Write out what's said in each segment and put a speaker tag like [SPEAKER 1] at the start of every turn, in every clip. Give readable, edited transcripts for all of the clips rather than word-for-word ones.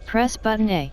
[SPEAKER 1] Press button A.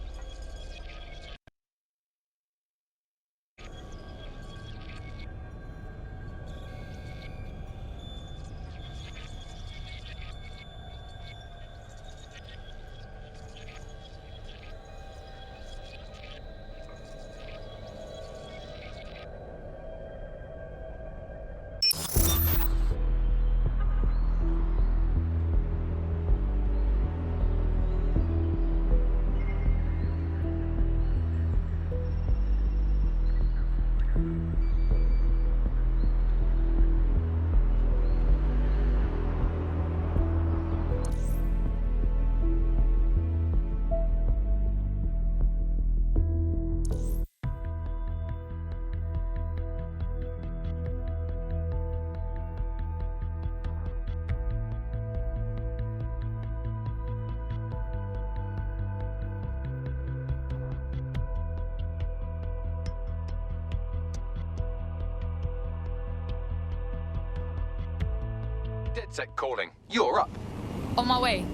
[SPEAKER 2] DedSec calling. You're up.
[SPEAKER 3] On my way.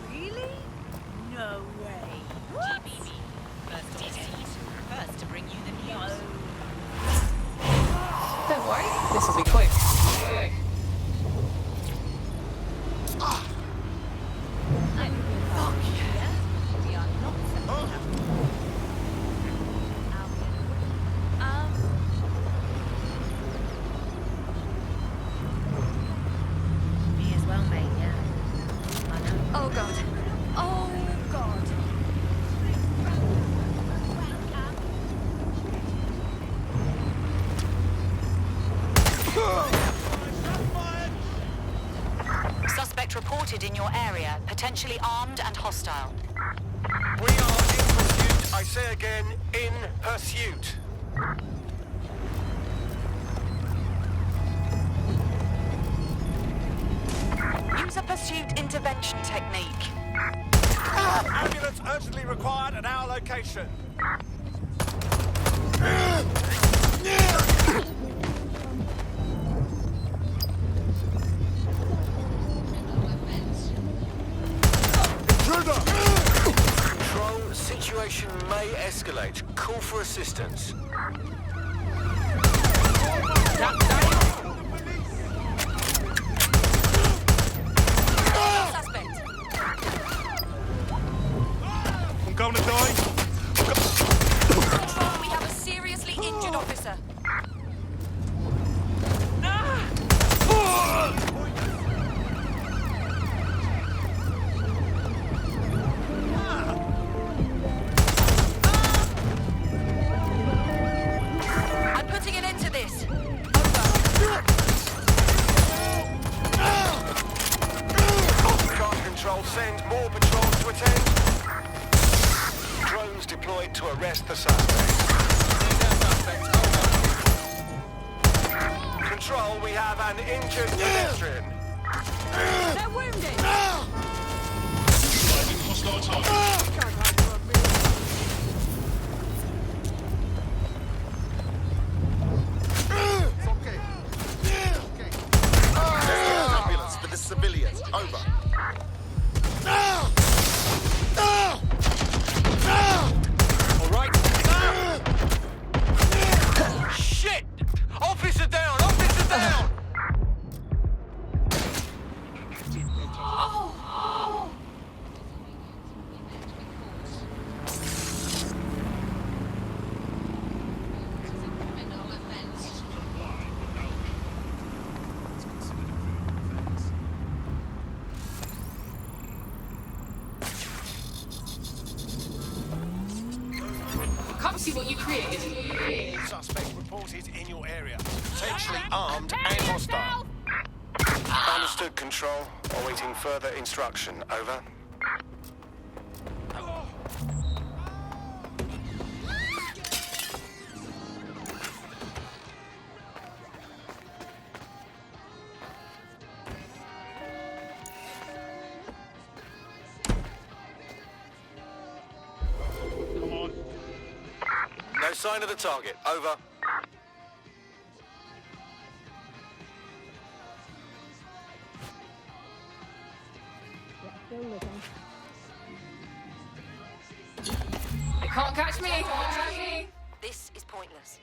[SPEAKER 4] Really? No way.
[SPEAKER 5] GBB. First to bring you the news.
[SPEAKER 3] Don't worry, this will be quick.
[SPEAKER 5] We are not me as well, mate, yeah. I know.
[SPEAKER 4] Oh god. Oh god.
[SPEAKER 5] Suspect reported in your area, potentially armed and hostile.
[SPEAKER 6] We are in pursuit. I say again, in pursuit.
[SPEAKER 5] Use a pursuit intervention technique.
[SPEAKER 6] Ambulance urgently required at our location. Control, situation may escalate. Call for assistance.
[SPEAKER 5] Suspect.
[SPEAKER 6] I'm going to die.
[SPEAKER 5] Control, we have a seriously injured officer. I'm putting an end to this.
[SPEAKER 6] Guard control, send more patrols to attend. Drones deployed to arrest the suspect. Control, we have an injured pedestrian.
[SPEAKER 4] They're wounded.
[SPEAKER 7] Hostile target.
[SPEAKER 6] Ambulance for the civilians. Over. All right. Shit! Officer down! Officer down!
[SPEAKER 3] Come see what you created.
[SPEAKER 6] Suspect reported in your area. Potentially armed and hostile. Understood, Control. Awaiting further instruction. Over. sign of the target. Over.
[SPEAKER 3] They can't catch me.
[SPEAKER 5] This is pointless.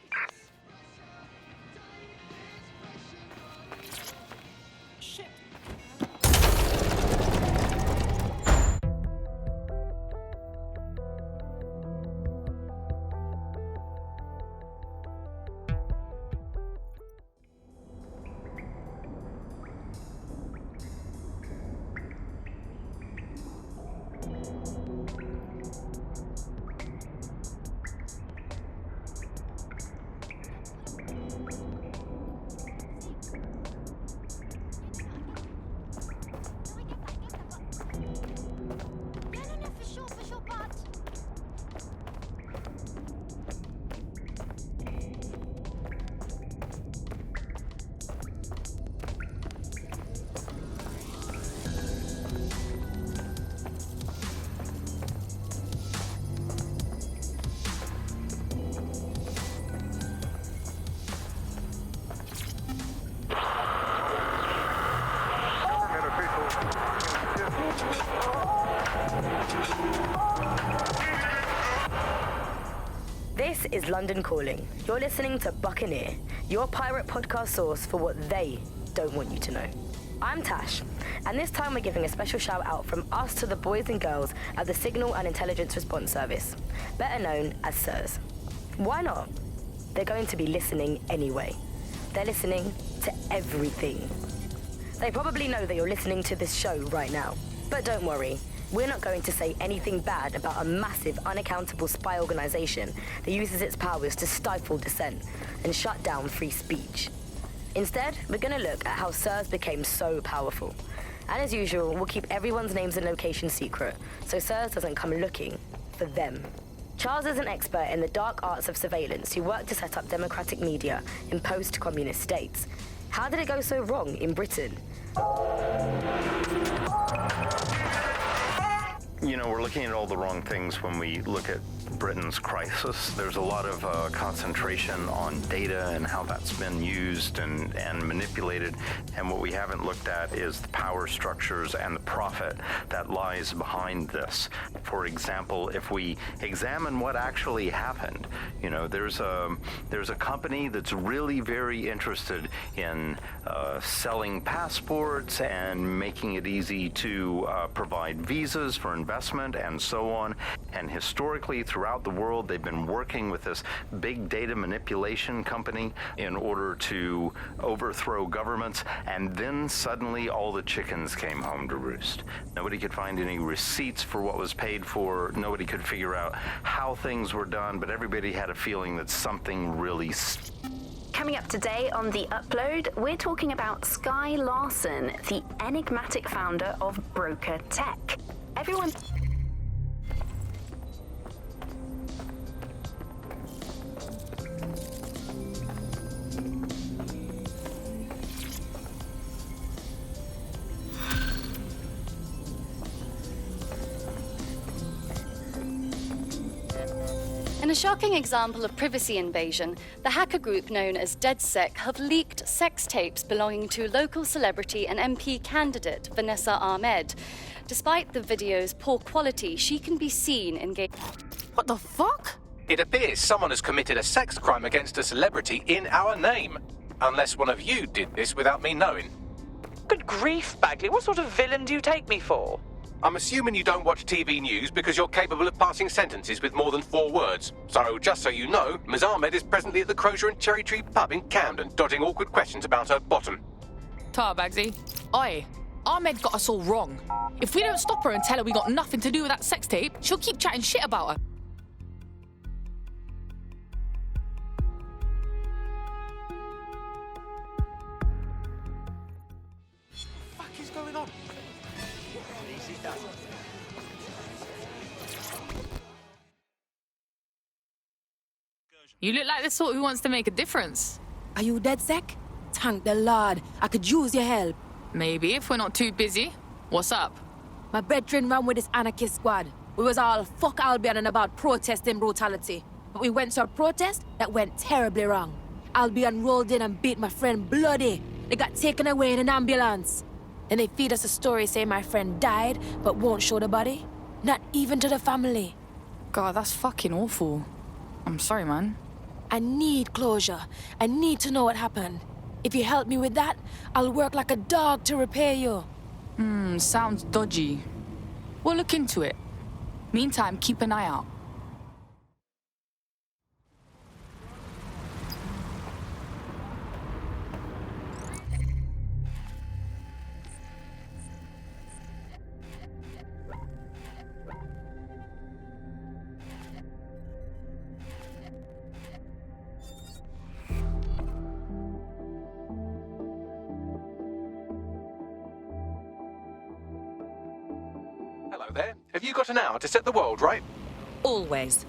[SPEAKER 1] This is London Calling. You're listening to Buccaneer, your pirate podcast source for what they don't want you to know. I'm Tash, and this time we're giving a special shout out from us to the boys and girls at the Signal and Intelligence Response Service, better known as SIRS. Why not? They're going to be listening anyway. They're listening to everything. They probably know that you're listening to this show right now, but don't worry. We're not going to say anything bad about a massive, unaccountable spy organization that uses its powers to stifle dissent and shut down free speech. Instead, we're going to look at how SIRS became so powerful. And as usual, we'll keep everyone's names and locations secret, so SIRS doesn't come looking for them. Charles is an expert in the dark arts of surveillance who worked to set up democratic media in post-communist states. How did it go so wrong in Britain?
[SPEAKER 8] You know, we're looking at all the wrong things when we look at Britain's crisis. There's a lot of concentration on data and how that's been used and manipulated. And what we haven't looked at is the power structures and the profit that lies behind this. For example, if we examine what actually happened, you know, there's a company that's really very interested in selling passports and making it easy to provide visas for investment and so on. And historically, throughout the world, they've been working with this big data manipulation company in order to overthrow governments, and then suddenly all the chickens came home to roost. Nobody could find any receipts for what was paid for. Nobody could figure out how things were done, but everybody had a feeling that something really...
[SPEAKER 1] Coming up today on The Upload, we're talking about Skye Larson, the enigmatic founder of Broker Tech. Everyone...
[SPEAKER 9] In a shocking example of privacy invasion, the hacker group known as DedSec have leaked sex tapes belonging to local celebrity and MP candidate Vanessa Ahmed. Despite the video's poor quality, she can be seen engaging...
[SPEAKER 3] What the fuck?
[SPEAKER 2] It appears someone has committed a sex crime against a celebrity in our name. Unless one of you did this without me knowing.
[SPEAKER 10] Good grief, Bagley. What sort of villain do you take me for?
[SPEAKER 2] I'm assuming you don't watch TV news because you're capable of passing sentences with more than 4 words. So, just so you know, Ms. Ahmed is presently at the Crozier and Cherry Tree pub in Camden, dodging awkward questions about her bottom.
[SPEAKER 3] Tar, Bagsy. Oi, Ahmed got us all wrong. If we don't stop her and tell her we got nothing to do with that sex tape, she'll keep chatting shit about her.
[SPEAKER 6] What the fuck is going on? Easy done.
[SPEAKER 3] You look like the sort who wants to make a difference.
[SPEAKER 11] Are you DedSec? Thank the Lord. I could use your help.
[SPEAKER 3] Maybe, if we're not too busy. What's up?
[SPEAKER 11] My brethren ran with this anarchist squad. We was all fuck Albion and about protesting brutality. but we went to a protest that went terribly wrong. Albion rolled in and beat my friend bloody. They got taken away in an ambulance. Then they feed us a story saying my friend died, but won't show the body. Not even to the family.
[SPEAKER 3] God, that's fucking awful. I'm sorry, man.
[SPEAKER 11] I need closure. I need to know what happened. If you help me with that, I'll work like a dog to repay you.
[SPEAKER 3] Sounds dodgy. We'll look into it. Meantime, keep an eye out.
[SPEAKER 2] Hello there. Have you got an hour to set the world right?
[SPEAKER 12] Always.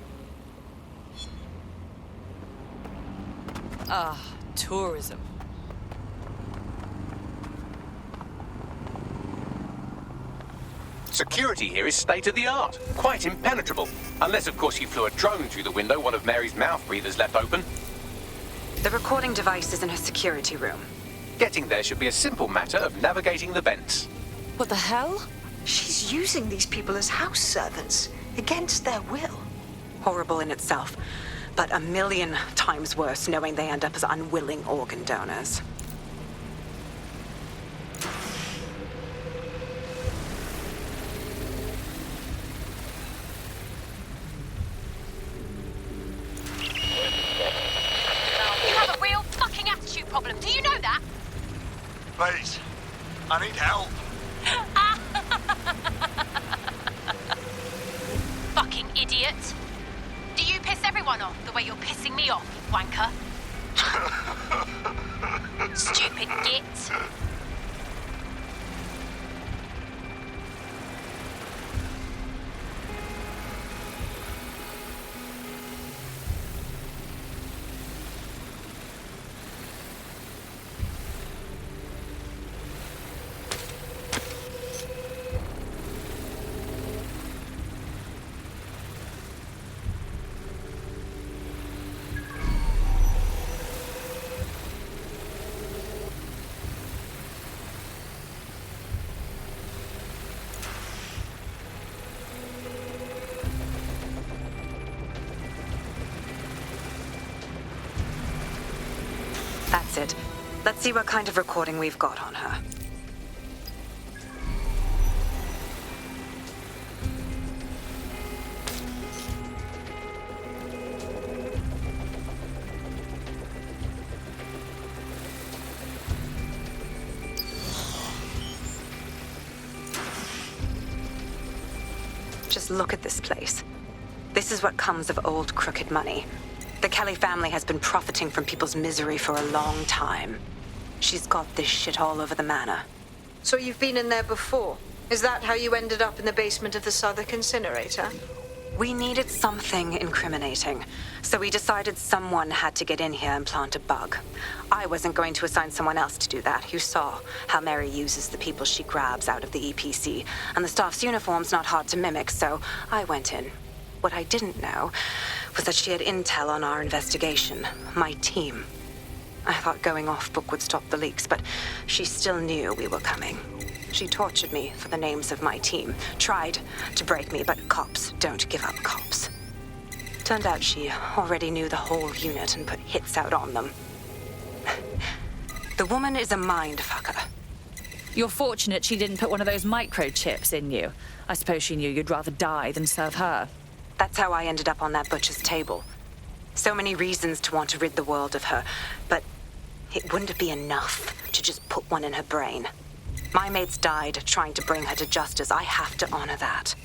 [SPEAKER 12] Tourism.
[SPEAKER 2] Security here is state of the art. Quite impenetrable. Unless, of course, you flew a drone through the window one of Mary's mouth breathers left open.
[SPEAKER 5] The recording device is in her security room.
[SPEAKER 2] Getting there should be a simple matter of navigating the vents.
[SPEAKER 12] What the hell?
[SPEAKER 13] She's using these people as house servants, against their will.
[SPEAKER 5] Horrible in itself, but a million times worse knowing they end up as unwilling organ donors.
[SPEAKER 14] You have a real fucking attitude problem. Do you know that?
[SPEAKER 6] Please, I need help.
[SPEAKER 14] Fucking idiot. Do you piss everyone off the way you're pissing me off, wanker? Stupid git. That's it. Let's see what kind of recording we've got on her. Just look at this place. This is what comes of old crooked money. The Kelly family has been profiting from people's misery for a long time. She's got this shit all over the manor.
[SPEAKER 13] So you've been in there before? Is that how you ended up in the basement of the Southwark incinerator?
[SPEAKER 5] We needed something incriminating, so we decided someone had to get in here and plant a bug. I wasn't going to assign someone else to do that. You saw how Mary uses the people she grabs out of the EPC, and the staff's uniform's not hard to mimic, so I went in. What I didn't know was that she had intel on our investigation, my team. I thought going off book would stop the leaks, but she still knew we were coming. She tortured me for the names of my team, tried to break me, but cops don't give up cops. Turned out she already knew the whole unit and put hits out on them. The woman is a mind fucker.
[SPEAKER 12] You're fortunate she didn't put one of those microchips in you. I suppose she knew you'd rather die than serve her.
[SPEAKER 5] That's how I ended up on that butcher's table. So many reasons to want to rid the world of her, but it wouldn't be enough to just put one in her brain. My mates died trying to bring her to justice. I have to honor that.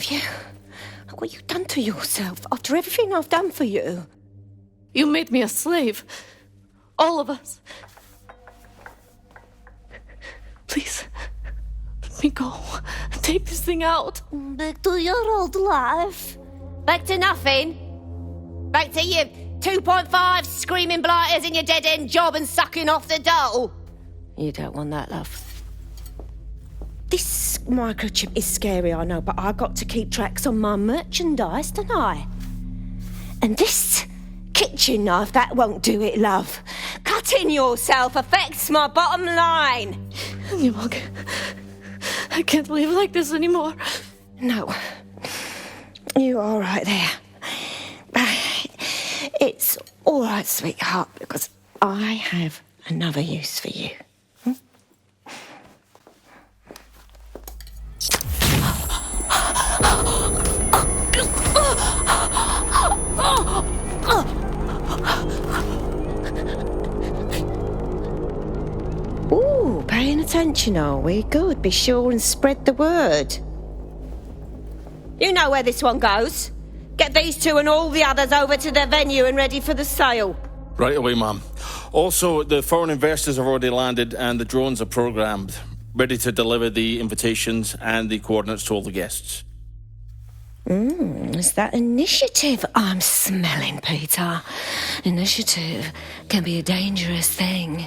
[SPEAKER 15] Have you? What you done to yourself after everything I've done for you?
[SPEAKER 16] You made me a slave. All of us. Please, let me go. Take this thing out.
[SPEAKER 15] Back to your old life. Back to nothing. Back to you 2.5 screaming blighters in your dead-end job and sucking off the dough. You don't want that, love. This microchip is scary, I know, but I got to keep tracks on my merchandise, don't I? And this kitchen knife, that won't do it, love. Cutting yourself affects my bottom line.
[SPEAKER 16] Yumog, I can't live like this anymore.
[SPEAKER 15] No. You're all right there. It's all right, sweetheart, because I have another use for you. Ooh, paying attention, are we? Good. Be sure and spread the word. You know where this one goes. Get these two and all the others over to their venue and ready for the sale.
[SPEAKER 17] Right away, Ma'am. Also, the foreign investors have already landed and the drones are programmed, ready to deliver the invitations and the coordinates to all the guests.
[SPEAKER 15] Is that initiative I'm smelling, Peter? Initiative can be a dangerous thing.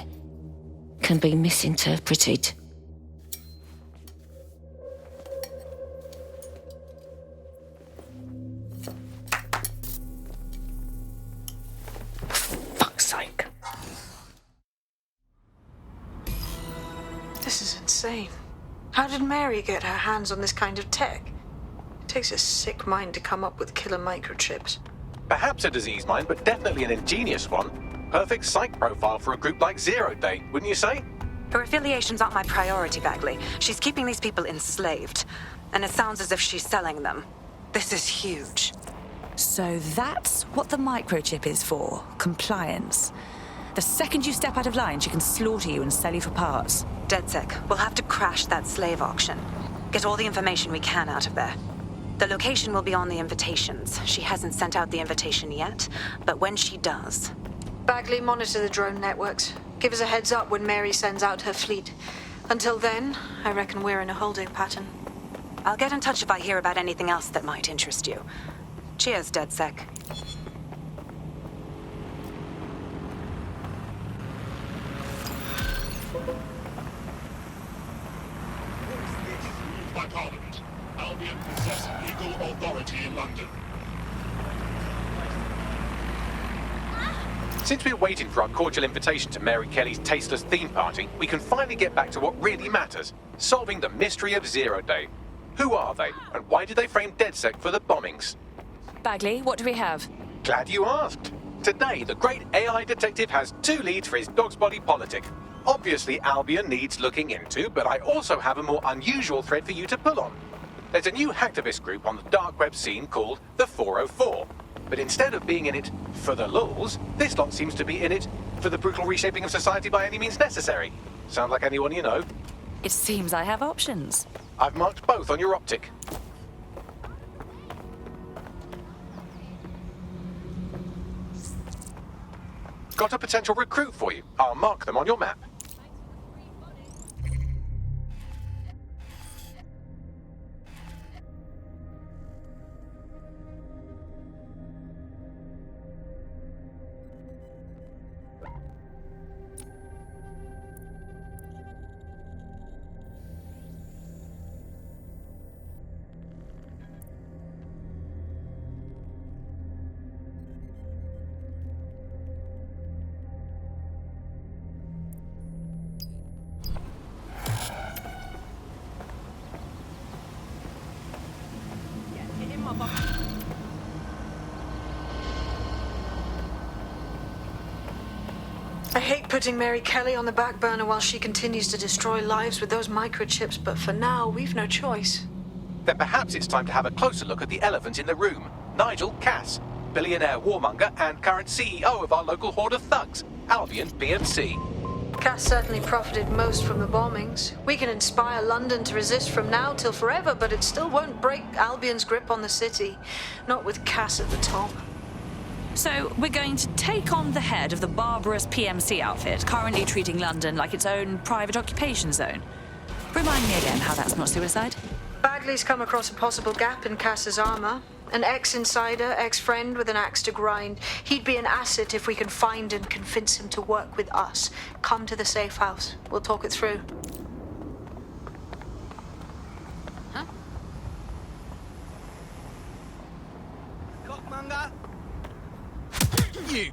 [SPEAKER 15] Can be misinterpreted. Fuck's sake.
[SPEAKER 13] This is insane. How did Mary get her hands on this kind of tech? It takes a sick mind to come up with killer microchips.
[SPEAKER 2] Perhaps a disease mind, but definitely an ingenious one. Perfect psych profile for a group like Zero Day, wouldn't you say?
[SPEAKER 5] Her affiliations aren't my priority, Bagley. She's keeping these people enslaved. And it sounds as if she's selling them. This is huge.
[SPEAKER 12] So that's what the microchip is for. Compliance. The second you step out of line, she can slaughter you and sell you for parts.
[SPEAKER 5] DedSec, we'll have to crash that slave auction. Get all the information we can out of there. The location will be on the invitations. She hasn't sent out the invitation yet, but when she does...
[SPEAKER 13] Bagley, monitor the drone networks. Give us a heads up when Mary sends out her fleet. Until then, I reckon we're in a holding pattern.
[SPEAKER 5] I'll get in touch if I hear about anything else that might interest you. Cheers, DedSec.
[SPEAKER 7] By Parliament, Albion possess legal authority in London.
[SPEAKER 2] Since we're waiting for our cordial invitation to Mary Kelly's tasteless theme party, we can finally get back to what really matters, solving the mystery of Zero Day. Who are they, and why did they frame DedSec for the bombings?
[SPEAKER 12] Bagley, what do we have?
[SPEAKER 2] Glad you asked. Today, the great AI detective has 2 leads for his dog's body politic. Obviously, Albion needs looking into, but I also have a more unusual thread for you to pull on. There's a new hacktivist group on the dark web scene called the 404. But instead of being in it for the lulz, this lot seems to be in it for the brutal reshaping of society by any means necessary. Sound like anyone you know?
[SPEAKER 12] It seems I have options.
[SPEAKER 2] I've marked both on your optic. Got a potential recruit for you. I'll mark them on your map.
[SPEAKER 13] I hate putting Mary Kelly on the back burner while she continues to destroy lives with those microchips, but for now, we've no choice.
[SPEAKER 2] Then perhaps it's time to have a closer look at the elephant in the room, Nigel Cass, billionaire warmonger and current CEO of our local horde of thugs, Albion PMC.
[SPEAKER 13] Cass certainly profited most from the bombings. We can inspire London to resist from now till forever, but it still won't break Albion's grip on the city. Not with Cass at the top.
[SPEAKER 12] So, we're going to take on the head of the barbarous PMC outfit, currently treating London like its own private occupation zone. Remind me again how that's not suicide?
[SPEAKER 13] Bagley's come across a possible gap in Cass's armor. An ex-insider, ex-friend with an axe to grind. He'd be an asset if we can find and convince him to work with us. Come to the safe house. We'll talk it through.
[SPEAKER 3] Huh?
[SPEAKER 6] Cockmonger! You!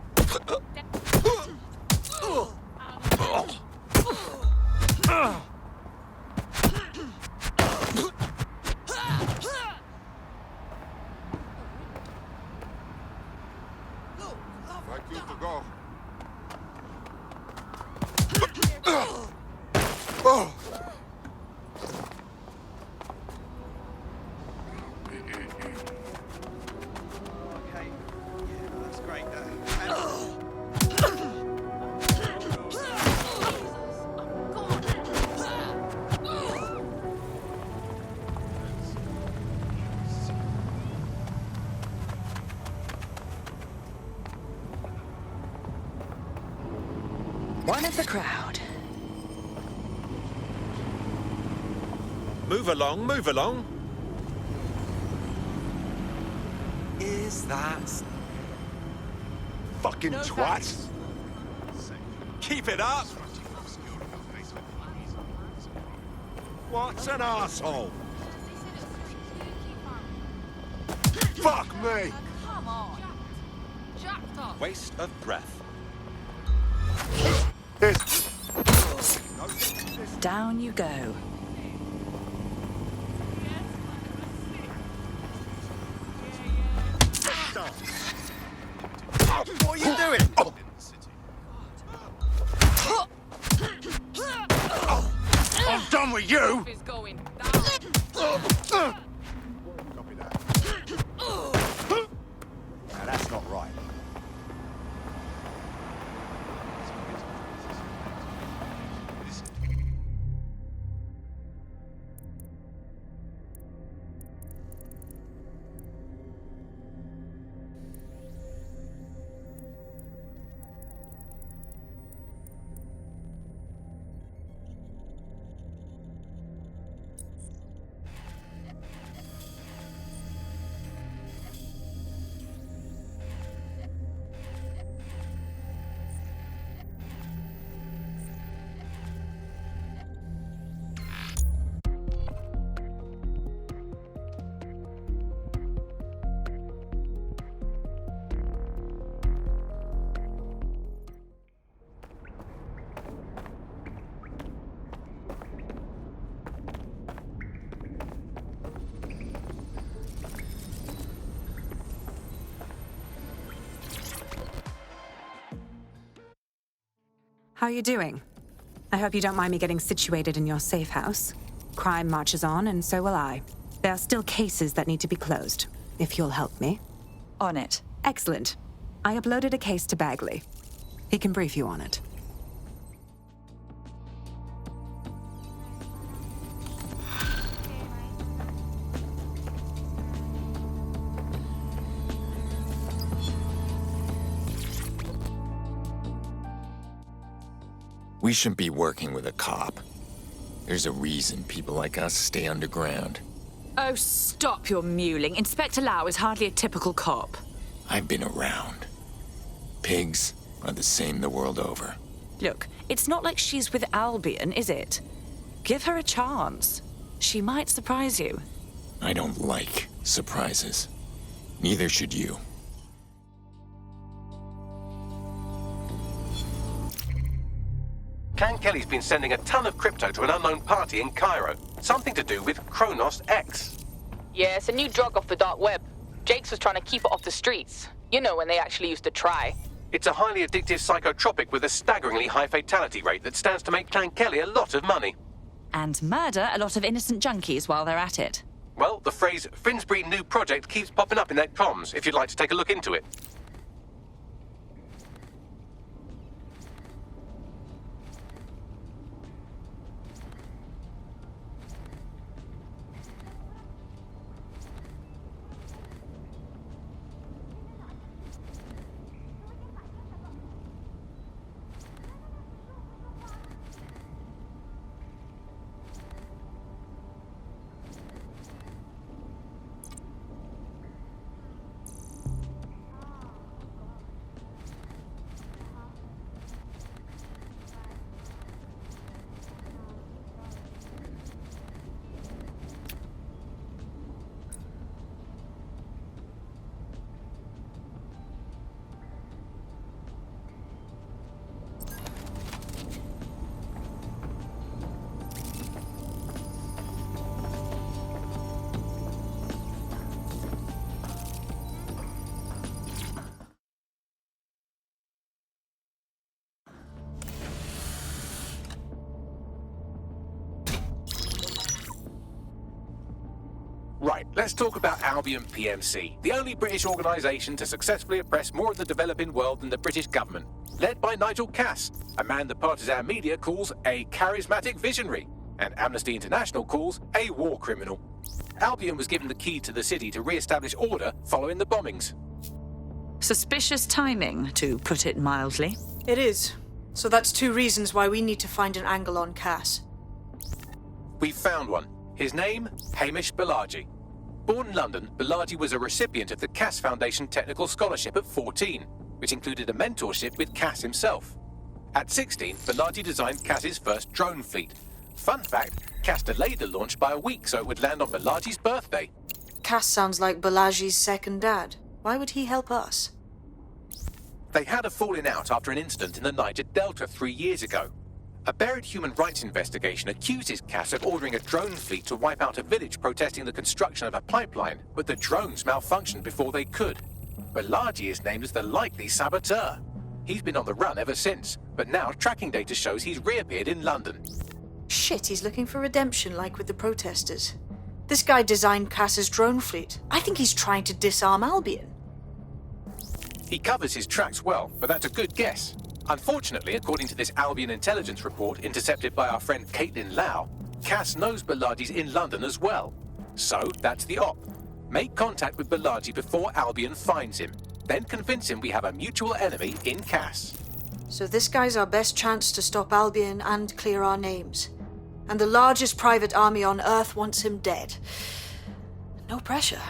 [SPEAKER 12] One of the crowd.
[SPEAKER 6] Move along, move along. Is that... fucking twat? Keep it up! What an arsehole! Fuck me!
[SPEAKER 3] Come on. Jacked up.
[SPEAKER 6] Waste of breath.
[SPEAKER 12] Down you go.
[SPEAKER 6] What are you doing? I'm done with you! Now that's not right.
[SPEAKER 5] How are you doing? I hope you don't mind me getting situated in your safe house. Crime marches on, and so will I. There are still cases that need to be closed, if you'll help me.
[SPEAKER 12] On it.
[SPEAKER 5] Excellent. I uploaded a case to Bagley. He can brief you on it.
[SPEAKER 18] We shouldn't be working with a cop. There's a reason people like us stay underground.
[SPEAKER 12] Oh, stop your mewling. Inspector Lau is hardly a typical cop.
[SPEAKER 18] I've been around. Pigs are the same the world over.
[SPEAKER 12] Look, it's not like she's with Albion, is it? Give her a chance. She might surprise you.
[SPEAKER 18] I don't like surprises. Neither should you.
[SPEAKER 2] Clan Kelly's been sending a ton of crypto to an unknown party in Cairo. Something to do with Kronos X.
[SPEAKER 10] Yeah, it's a new drug off the dark web. Jakes was trying to keep it off the streets. You know, when they actually used to try.
[SPEAKER 2] It's a highly addictive psychotropic with a staggeringly high fatality rate that stands to make Clan Kelly a lot of money.
[SPEAKER 12] And murder a lot of innocent junkies while they're at it.
[SPEAKER 2] Well, the phrase Finsbury New Project keeps popping up in their comms, if you'd like to take a look into it. Let's talk about Albion PMC, the only British organisation to successfully oppress more of the developing world than the British government. Led by Nigel Cass, a man the partisan media calls a charismatic visionary, and Amnesty International calls a war criminal. Albion was given the key to the city to re-establish order following the bombings.
[SPEAKER 12] Suspicious timing, to put it mildly.
[SPEAKER 13] It is. So that's 2 reasons why we need to find an angle on Cass.
[SPEAKER 2] We've found one. His name, Hamish Balaji. Born in London, Balaji was a recipient of the Cass Foundation Technical Scholarship at 14, which included a mentorship with Cass himself. At 16, Balaji designed Cass's first drone fleet. Fun fact, Cass delayed the launch by a week so it would land on Balaji's birthday.
[SPEAKER 13] Cass sounds like Balaji's second dad. Why would he help us?
[SPEAKER 2] They had a falling out after an incident in the Niger Delta 3 years ago. A buried human rights investigation accuses Cass of ordering a drone fleet to wipe out a village protesting the construction of a pipeline, but the drones malfunctioned before they could. Balaji is named as the likely saboteur. He's been on the run ever since, but now tracking data shows he's reappeared in London.
[SPEAKER 13] Shit, he's looking for redemption like with the protesters. This guy designed Cass's drone fleet. I think he's trying to disarm Albion.
[SPEAKER 2] He covers his tracks well, but that's a good guess. Unfortunately, according to this Albion intelligence report intercepted by our friend Caitlin Lau, Cass knows Balaji's in London as well. So, that's the op. Make contact with Balaji before Albion finds him. Then convince him we have a mutual enemy in Cass.
[SPEAKER 13] So this guy's our best chance to stop Albion and clear our names. And the largest private army on Earth wants him dead. No pressure.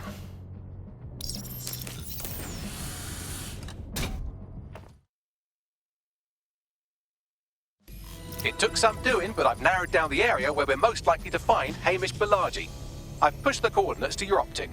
[SPEAKER 2] It took some doing, but I've narrowed down the area where we're most likely to find Hamish Balaji. I've pushed the coordinates to your optic.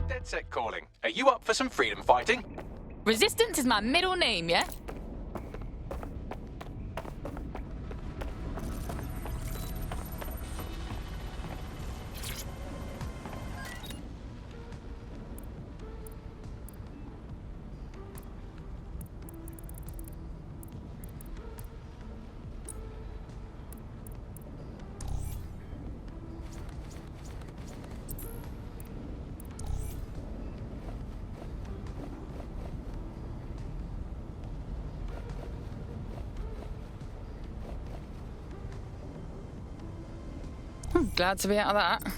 [SPEAKER 2] DedSec calling. Are you up for some freedom fighting?
[SPEAKER 3] Resistance is my middle name, yeah? Glad to be out of that.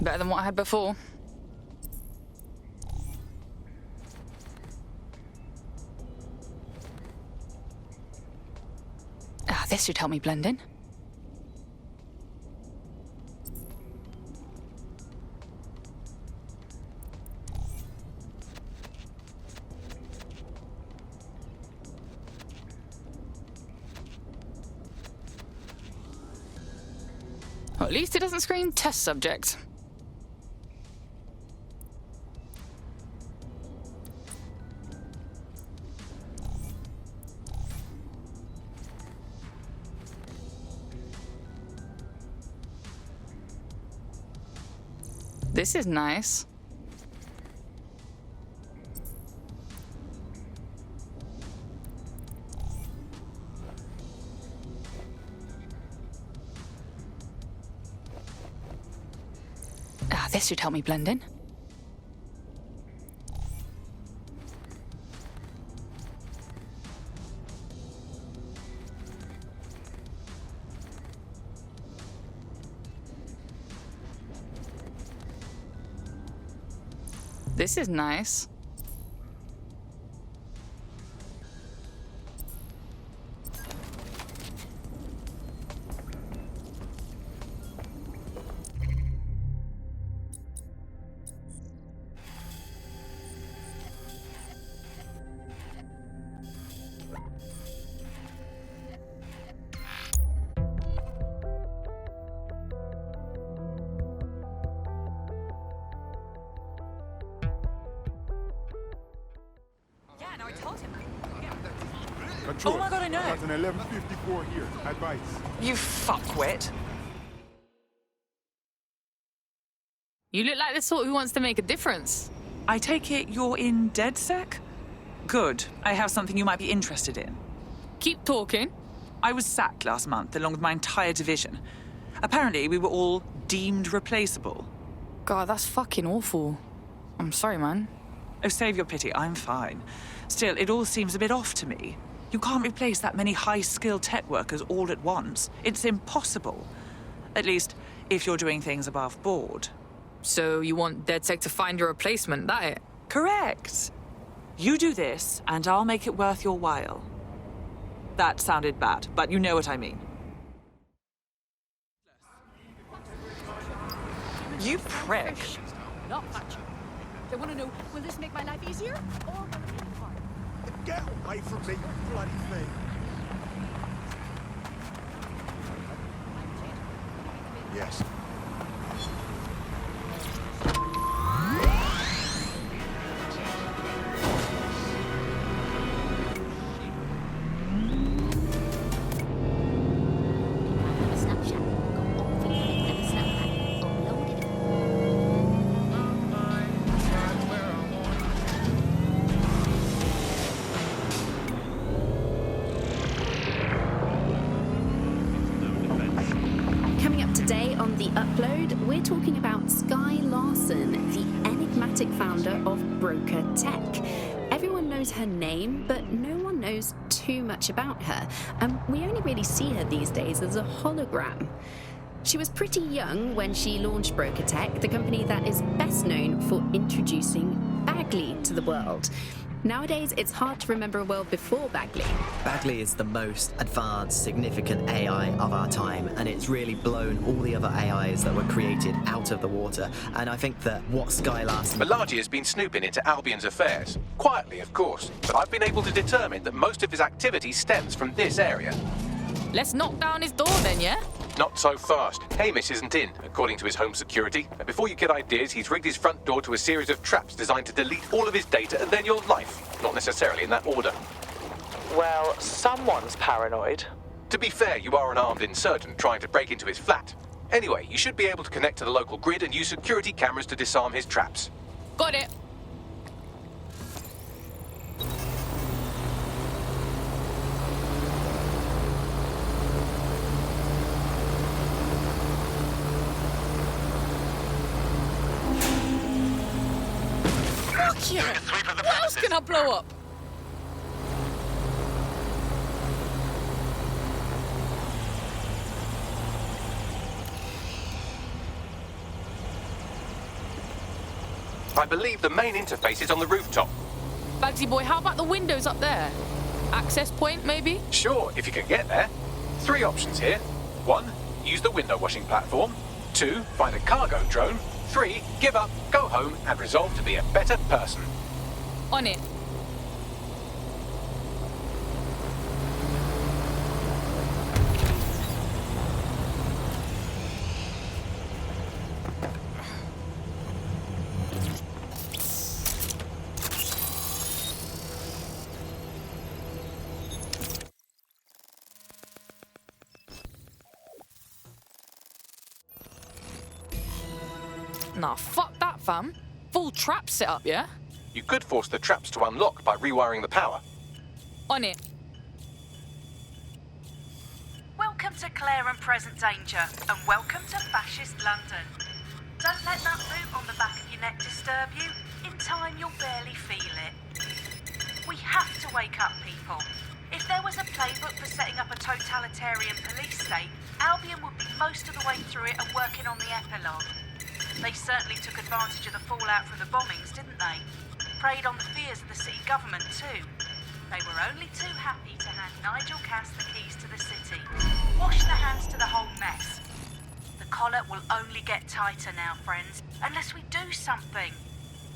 [SPEAKER 3] Better than what I had before. This should help me blend in. Well, at least it doesn't scream test subject. This is nice. This should help me blend in. This is nice.
[SPEAKER 12] Oh my god, I know.
[SPEAKER 19] Got an 1154 here. Advice.
[SPEAKER 12] You fuckwit.
[SPEAKER 3] You look like the sort who wants to make a difference.
[SPEAKER 12] I take it you're in DedSec? Good. I have something you might be interested in.
[SPEAKER 3] Keep talking.
[SPEAKER 12] I was sacked last month, along with my entire division. Apparently, we were all deemed replaceable.
[SPEAKER 3] God, that's fucking awful. I'm sorry, man.
[SPEAKER 12] Oh, save your pity. I'm fine. Still, it all seems a bit off to me. You can't replace that many high-skilled tech workers all at once. It's impossible. At least, if you're doing things above board.
[SPEAKER 3] So you want DedSec to find your replacement, that it?
[SPEAKER 12] Correct. You do this, and I'll make it worth your while. That sounded bad, but you know what I mean. You prick.
[SPEAKER 4] Not much. They want to know, will this make my life easier, or will it make it harder?
[SPEAKER 19] Get away from me, you bloody thing. Yes.
[SPEAKER 20] We're talking about Skye Larson, the enigmatic founder of Broker Tech. Everyone knows her name, but no one knows too much about her, and we only really see her these days as a hologram. She was pretty young when she launched Broker Tech, the company that is best known for introducing Bagley to the world. Nowadays, it's hard to remember a world before Bagley.
[SPEAKER 21] Bagley is the most advanced, significant AI of our time, and it's really blown all the other AIs that were created out of the water. And I think that what Skye Larson...
[SPEAKER 2] Balaji has been snooping into Albion's affairs. Quietly, of course, but I've been able to determine that most of his activity stems from this area.
[SPEAKER 3] Let's knock down his door then, yeah?
[SPEAKER 2] Not so fast. Hamish isn't in, according to his home security. And before you get ideas, he's rigged his front door to a series of traps designed to delete all of his data and then your life. Not necessarily in that order.
[SPEAKER 22] Well, someone's paranoid.
[SPEAKER 2] To be fair, you are an armed insurgent trying to break into his flat. Anyway, you should be able to connect to the local grid and use security cameras to disarm his traps.
[SPEAKER 3] Got it. Fuck yeah! What else can I blow up?
[SPEAKER 2] I believe the main interface is on the rooftop.
[SPEAKER 3] Bagsy boy, how about the windows up there? Access point, maybe?
[SPEAKER 2] Sure, if you can get there. 3 options here. 1, use the window washing platform. 2, find a cargo drone. 3, give up, go home, and resolve to be a better person.
[SPEAKER 3] On it. Nah, fuck that, fam. Full trap set up, yeah?
[SPEAKER 2] You could force the traps to unlock by rewiring the power.
[SPEAKER 3] On it.
[SPEAKER 1] Welcome to Clear and Present Danger, and welcome to Fascist London. Don't let that boot on the back of your neck disturb you. In time, you'll barely feel it. We have to wake up, people. If there was a playbook for setting up a totalitarian police state, Albion would be most of the way through it and working on the epilogue. They certainly took advantage of the fallout from the bombings, didn't they? Preyed on the fears of the city government, too. They were only too happy to hand Nigel Cass the keys to the city. Wash their hands to the whole mess. The collar will only get tighter now, friends, unless we do something.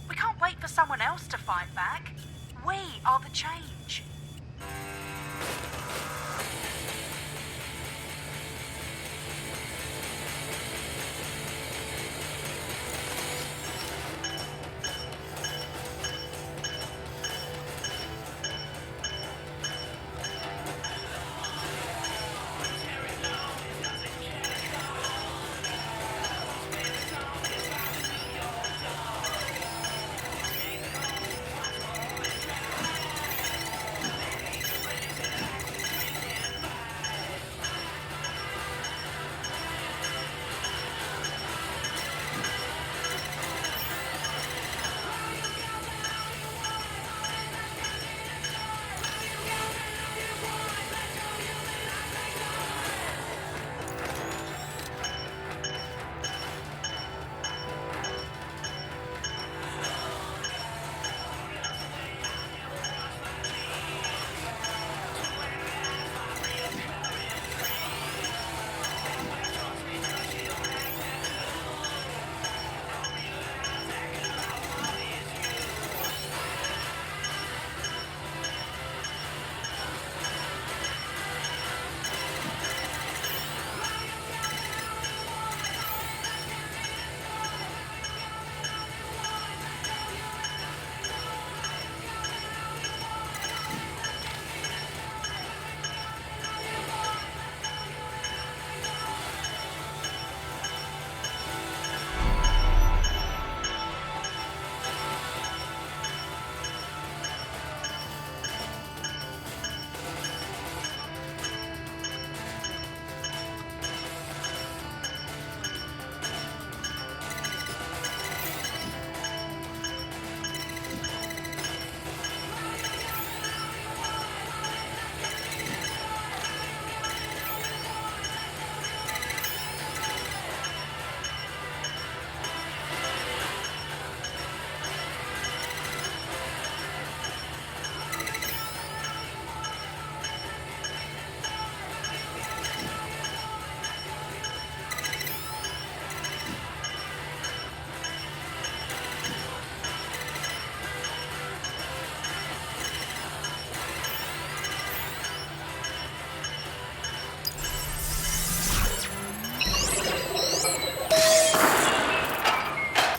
[SPEAKER 1] We can't wait for someone else to fight back. We are the change.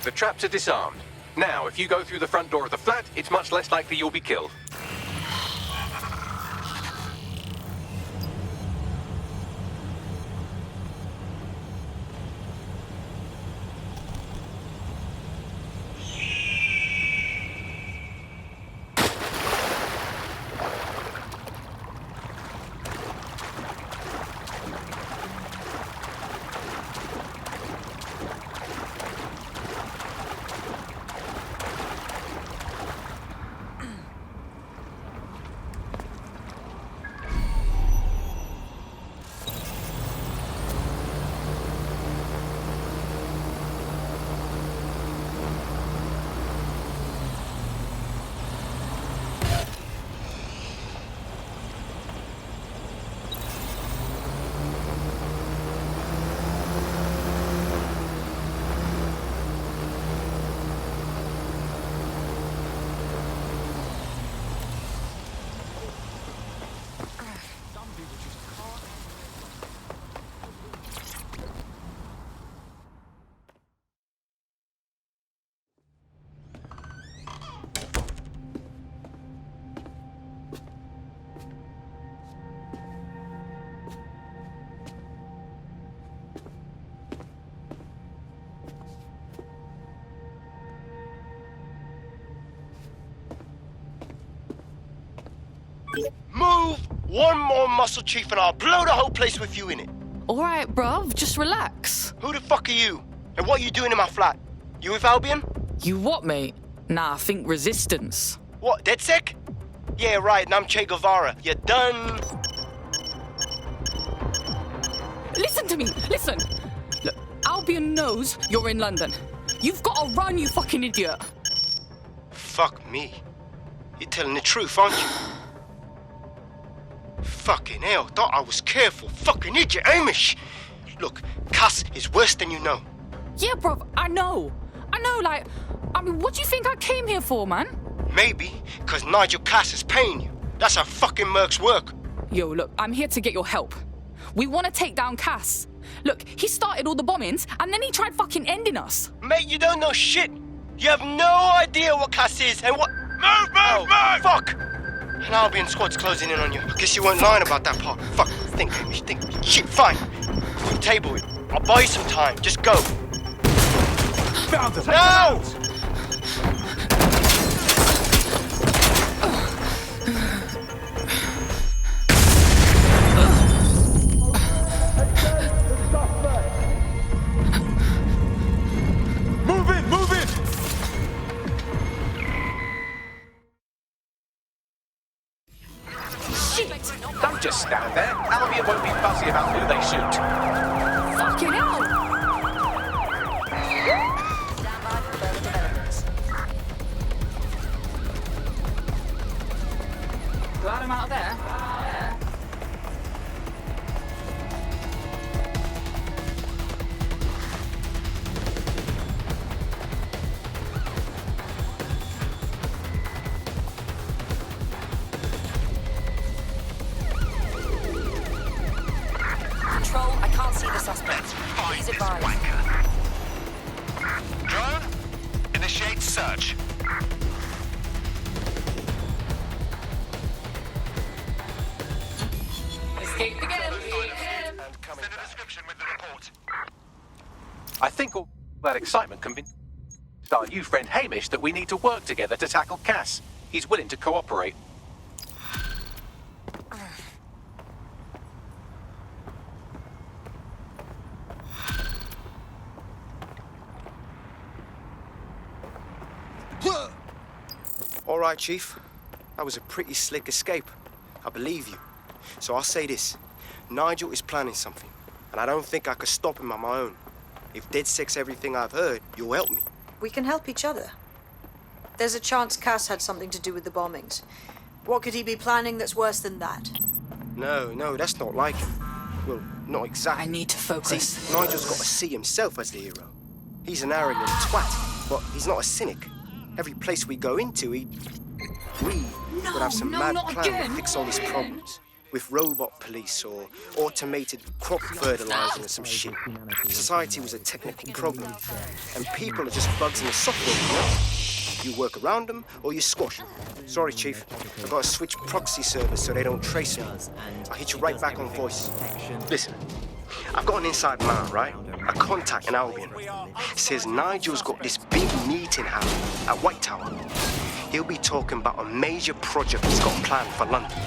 [SPEAKER 2] The traps are disarmed. Now, if you go through the front door of the flat, it's much less likely you'll be killed.
[SPEAKER 8] Move one more muscle, Chief, and I'll blow the whole place with you in it.
[SPEAKER 3] All right, bruv, just relax.
[SPEAKER 8] Who the fuck are you? And what are you doing in my flat? You with Albion?
[SPEAKER 3] You what, mate? Nah, I think resistance.
[SPEAKER 8] What, DedSec? Yeah, right, and I'm Che Guevara. You done?
[SPEAKER 3] Listen to me, listen. Look, Albion knows you're in London. You've got to run, you fucking idiot.
[SPEAKER 8] Fuck me. You're telling the truth, aren't you? Fucking hell, thought I was careful. Fucking idiot, Amish. Look, Cass is worse than you know.
[SPEAKER 3] Yeah, bruv, I know, like, I mean, what do you think I came here for, man?
[SPEAKER 8] Maybe, because Nigel Cass is paying you. That's how fucking mercs work.
[SPEAKER 3] Yo, look, I'm here to get your help. We want to take down Cass. Look, he started all the bombings, and then he tried fucking ending us.
[SPEAKER 8] Mate, you don't know shit. You have no idea what Cass is and what... Move! Fuck! An Albion squad's closing in on you. I guess you weren't lying about that part. Fuck, think. Shit, fine. We'll table it. I'll buy you some time. Just go.
[SPEAKER 19] Found them!
[SPEAKER 8] No!
[SPEAKER 19] Move in!
[SPEAKER 2] Don't just stand there. Albion won't be fussy about who they shoot.
[SPEAKER 3] Fucking hell! Glad I'm out of there.
[SPEAKER 14] Control, I can't see the suspect. Please advise.
[SPEAKER 6] Drone, initiate search.
[SPEAKER 3] Escape again.
[SPEAKER 6] Send a description with the report.
[SPEAKER 2] I think all that excitement convinced our new friend Hamish that we need to work together to tackle Cass. He's willing to cooperate.
[SPEAKER 8] All right, Chief. That was a pretty slick escape. I believe you. So I'll say this. Nigel is planning something, and I don't think I could stop him on my own. If DedSec's everything I've heard, you'll help me.
[SPEAKER 13] We can help each other. There's a chance Cass had something to do with the bombings. What could he be planning that's worse than that?
[SPEAKER 8] No, that's not like him. Well, not exactly.
[SPEAKER 3] I need to focus.
[SPEAKER 8] See, Nigel's got to see himself as the hero. He's an arrogant twat, but he's not a cynic. Every place we go into, we would have some mad plan to fix all these problems. With robot police or automated crop fertilizer and some shit. Society was a technical problem, and people are just bugs in the software, you know? You work around them, or you squash them. Sorry, Chief. I've got to switch proxy servers so they don't trace me. I'll hit you right back on voice. Listen, I've got an inside man, right? A contact in Albion. Says Nigel's got this big meeting happening at White Tower. He'll be talking about a major project he's got planned for London.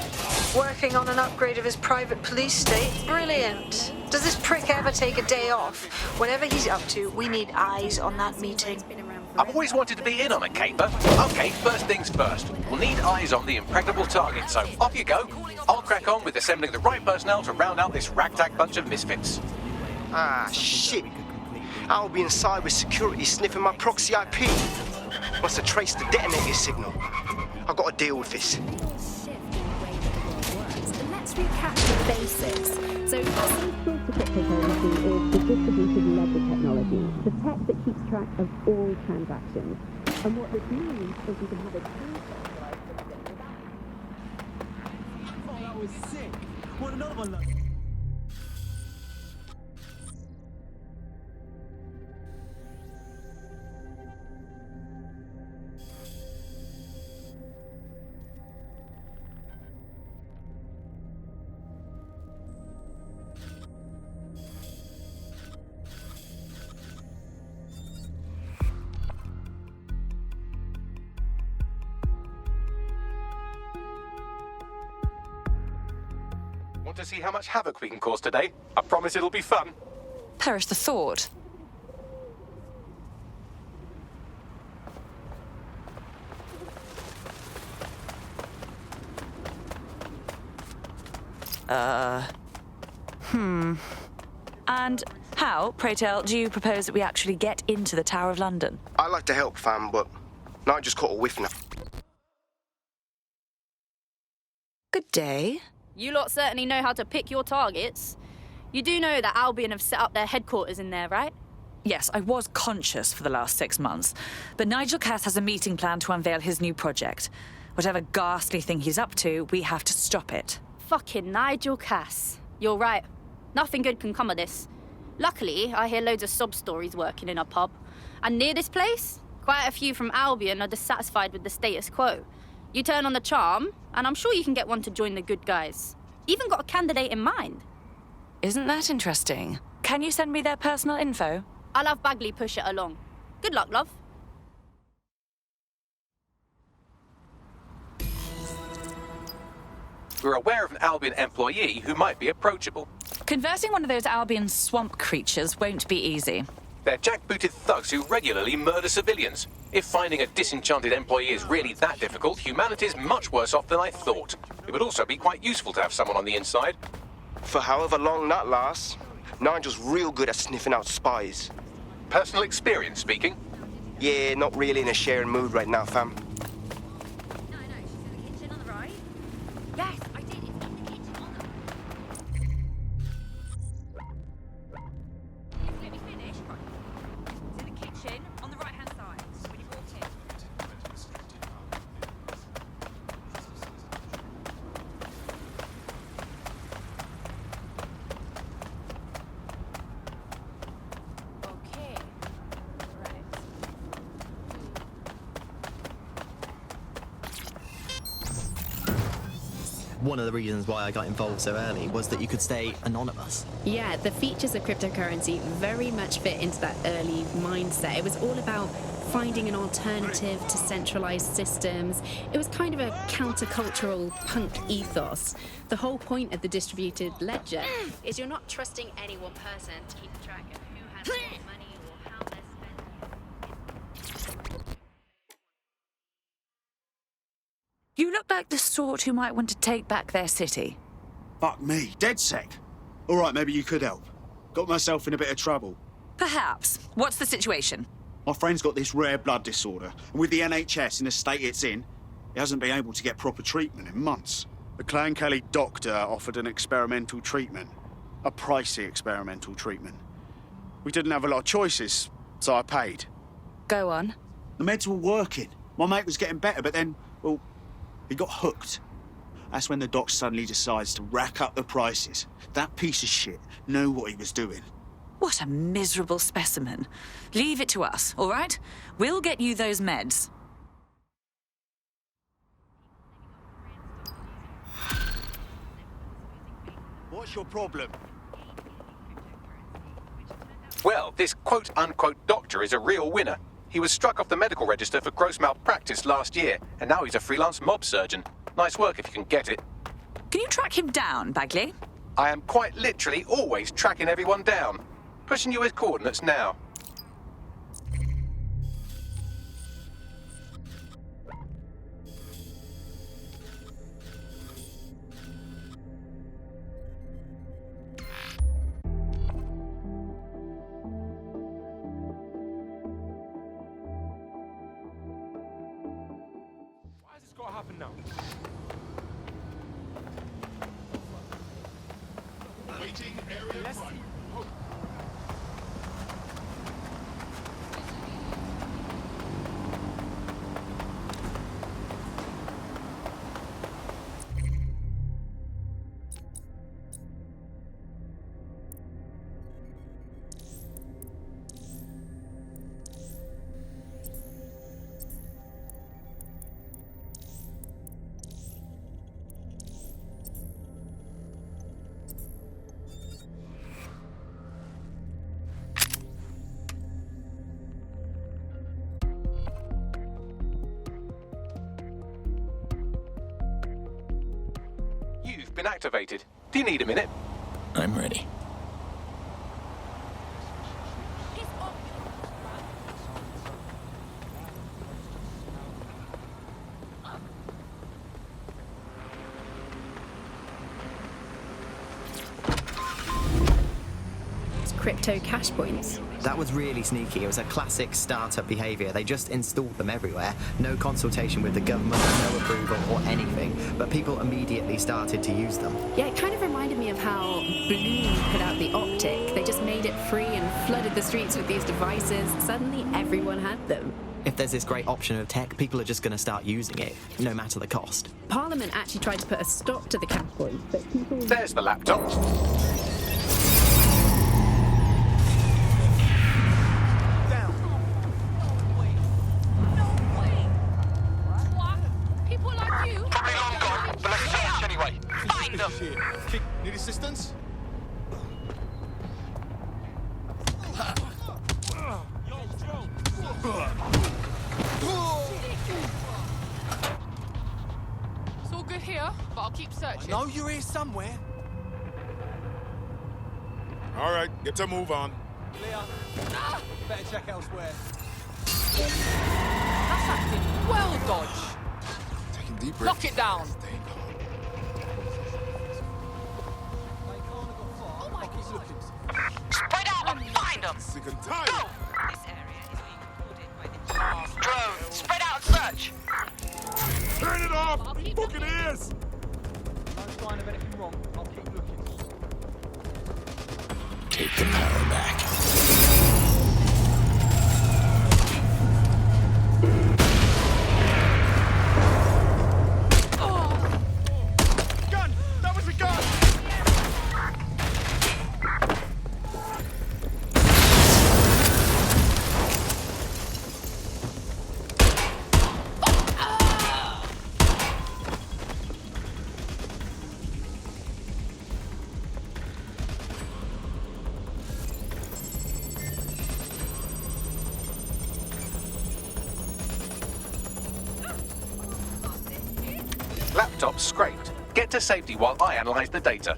[SPEAKER 13] Working on an upgrade of his private police state? Brilliant. Does this prick ever take a day off? Whatever he's up to, we need eyes on that meeting.
[SPEAKER 2] I've always wanted to be in on a caper. Okay, first things first. We'll need eyes on the impregnable target, so off you go. I'll crack on with assembling the right personnel to round out this ragtag bunch of misfits.
[SPEAKER 8] Ah, shit. Albion cybersecurity sniffing my proxy IP. Must have traced the detonator signal. I've got to deal with this.
[SPEAKER 20] Let's recap the basics. So, central to cryptocurrency is the distributed ledger technology, the tech that keeps track of all transactions. And what this means is you can have a
[SPEAKER 9] Oh, that was sick. What another one?
[SPEAKER 2] Want to see how much havoc we can cause today? I promise it'll be fun.
[SPEAKER 11] Perish the thought. And how, pray tell, do you propose that we actually get into the Tower of London?
[SPEAKER 8] I like to help, fam, but now I just caught a whiff now.
[SPEAKER 11] Good day.
[SPEAKER 16] You lot certainly know how to pick your targets. You do know that Albion have set up their headquarters in there, right?
[SPEAKER 12] Yes, I was conscious for the last 6 months, but Nigel Cass has a meeting planned to unveil his new project. Whatever ghastly thing he's up to, we have to stop it.
[SPEAKER 16] Fucking Nigel Cass. You're right. Nothing good can come of this. Luckily, I hear loads of sob stories working in a pub. And near this place, quite a few from Albion are dissatisfied with the status quo. You turn on the charm, and I'm sure you can get one to join the good guys. Even got a candidate in mind.
[SPEAKER 11] Isn't that interesting?
[SPEAKER 12] Can you send me their personal info?
[SPEAKER 16] I'll have Bagley push it along. Good luck, love.
[SPEAKER 2] We're aware of an Albion employee who might be approachable.
[SPEAKER 12] Converting one of those Albion swamp creatures won't be easy.
[SPEAKER 2] They're jackbooted thugs who regularly murder civilians. If finding a disenchanted employee is really that difficult, humanity's much worse off than I thought. It would also be quite useful to have someone on the inside.
[SPEAKER 8] For however long that lasts, Nigel's real good at sniffing out spies.
[SPEAKER 2] Personal experience speaking?
[SPEAKER 8] Yeah, not really in a sharing mood right now, fam.
[SPEAKER 16] Yes, I did. It's in the kitchen on the... Let me finish. It's in the kitchen on the right-hand side when you walk in. Okay. Right.
[SPEAKER 21] One of the reasons why I got involved so early was that you could stay anonymous.
[SPEAKER 20] Yeah, the features of cryptocurrency very much fit into that early mindset. It was all about finding an alternative to centralized systems. It was kind of a countercultural punk ethos. The whole point of the distributed ledger is you're not trusting any one person to keep track of who has what money or how they're spending.
[SPEAKER 12] You look like the sort who might want to take back their city.
[SPEAKER 19] Fuck me, DedSec. All right, maybe you could help. Got myself in a bit of trouble.
[SPEAKER 12] Perhaps. What's the situation?
[SPEAKER 19] My friend's got this rare blood disorder, and with the NHS in the state it's in, he hasn't been able to get proper treatment in months. The Clan Kelly doctor offered an experimental treatment. A pricey experimental treatment. We didn't have a lot of choices, so I paid.
[SPEAKER 12] Go on.
[SPEAKER 19] The meds were working. My mate was getting better, but then, well, he got hooked. That's when the doc suddenly decides to rack up the prices. That piece of shit knew what he was doing.
[SPEAKER 12] What a miserable specimen. Leave it to us, all right? We'll get you those meds.
[SPEAKER 19] What's your problem?
[SPEAKER 2] Well, this quote-unquote doctor is a real winner. He was struck off the medical register for gross malpractice last year, and now he's a freelance mob surgeon. Nice work if you can get it.
[SPEAKER 12] Can you track him down, Bagley?
[SPEAKER 2] I am quite literally always tracking everyone down. Pushing you his coordinates now.
[SPEAKER 7] Why has this got to happen now? Waiting area right.
[SPEAKER 2] You've been activated. Do you need a minute?
[SPEAKER 18] I'm ready.
[SPEAKER 20] Crypto cash points.
[SPEAKER 21] That was really sneaky. It was a classic startup behavior. They just installed them everywhere. No consultation with the government, no approval or anything. But people immediately started to use them.
[SPEAKER 20] Yeah, it kind of reminded me of how Bloom put out the Optic. They just made it free and flooded the streets with these devices. Suddenly everyone had them.
[SPEAKER 21] If there's this great option of tech, people are just going to start using it, no matter the cost.
[SPEAKER 20] Parliament actually tried to put a stop to the cash points, but people...
[SPEAKER 2] There's the laptop.
[SPEAKER 6] Need assistance?
[SPEAKER 3] It's all good here, but I'll keep searching.
[SPEAKER 6] I know you're here somewhere. All right, get to move on.
[SPEAKER 9] Leah, better check elsewhere.
[SPEAKER 3] That's acting well, Dodge.
[SPEAKER 6] Taking deep breaths.
[SPEAKER 3] Lock it down.
[SPEAKER 1] Spread out and find them.
[SPEAKER 6] Sick and tired.
[SPEAKER 1] Go. This area is being recorded by the drone. Spread out and search.
[SPEAKER 6] Turn it off. Fucking ears.
[SPEAKER 9] No sign of anything wrong. I'll keep looking.
[SPEAKER 18] Take the power back.
[SPEAKER 6] Gun! That was a gun!
[SPEAKER 2] Laptop scraped. Get to safety while I analyze the data.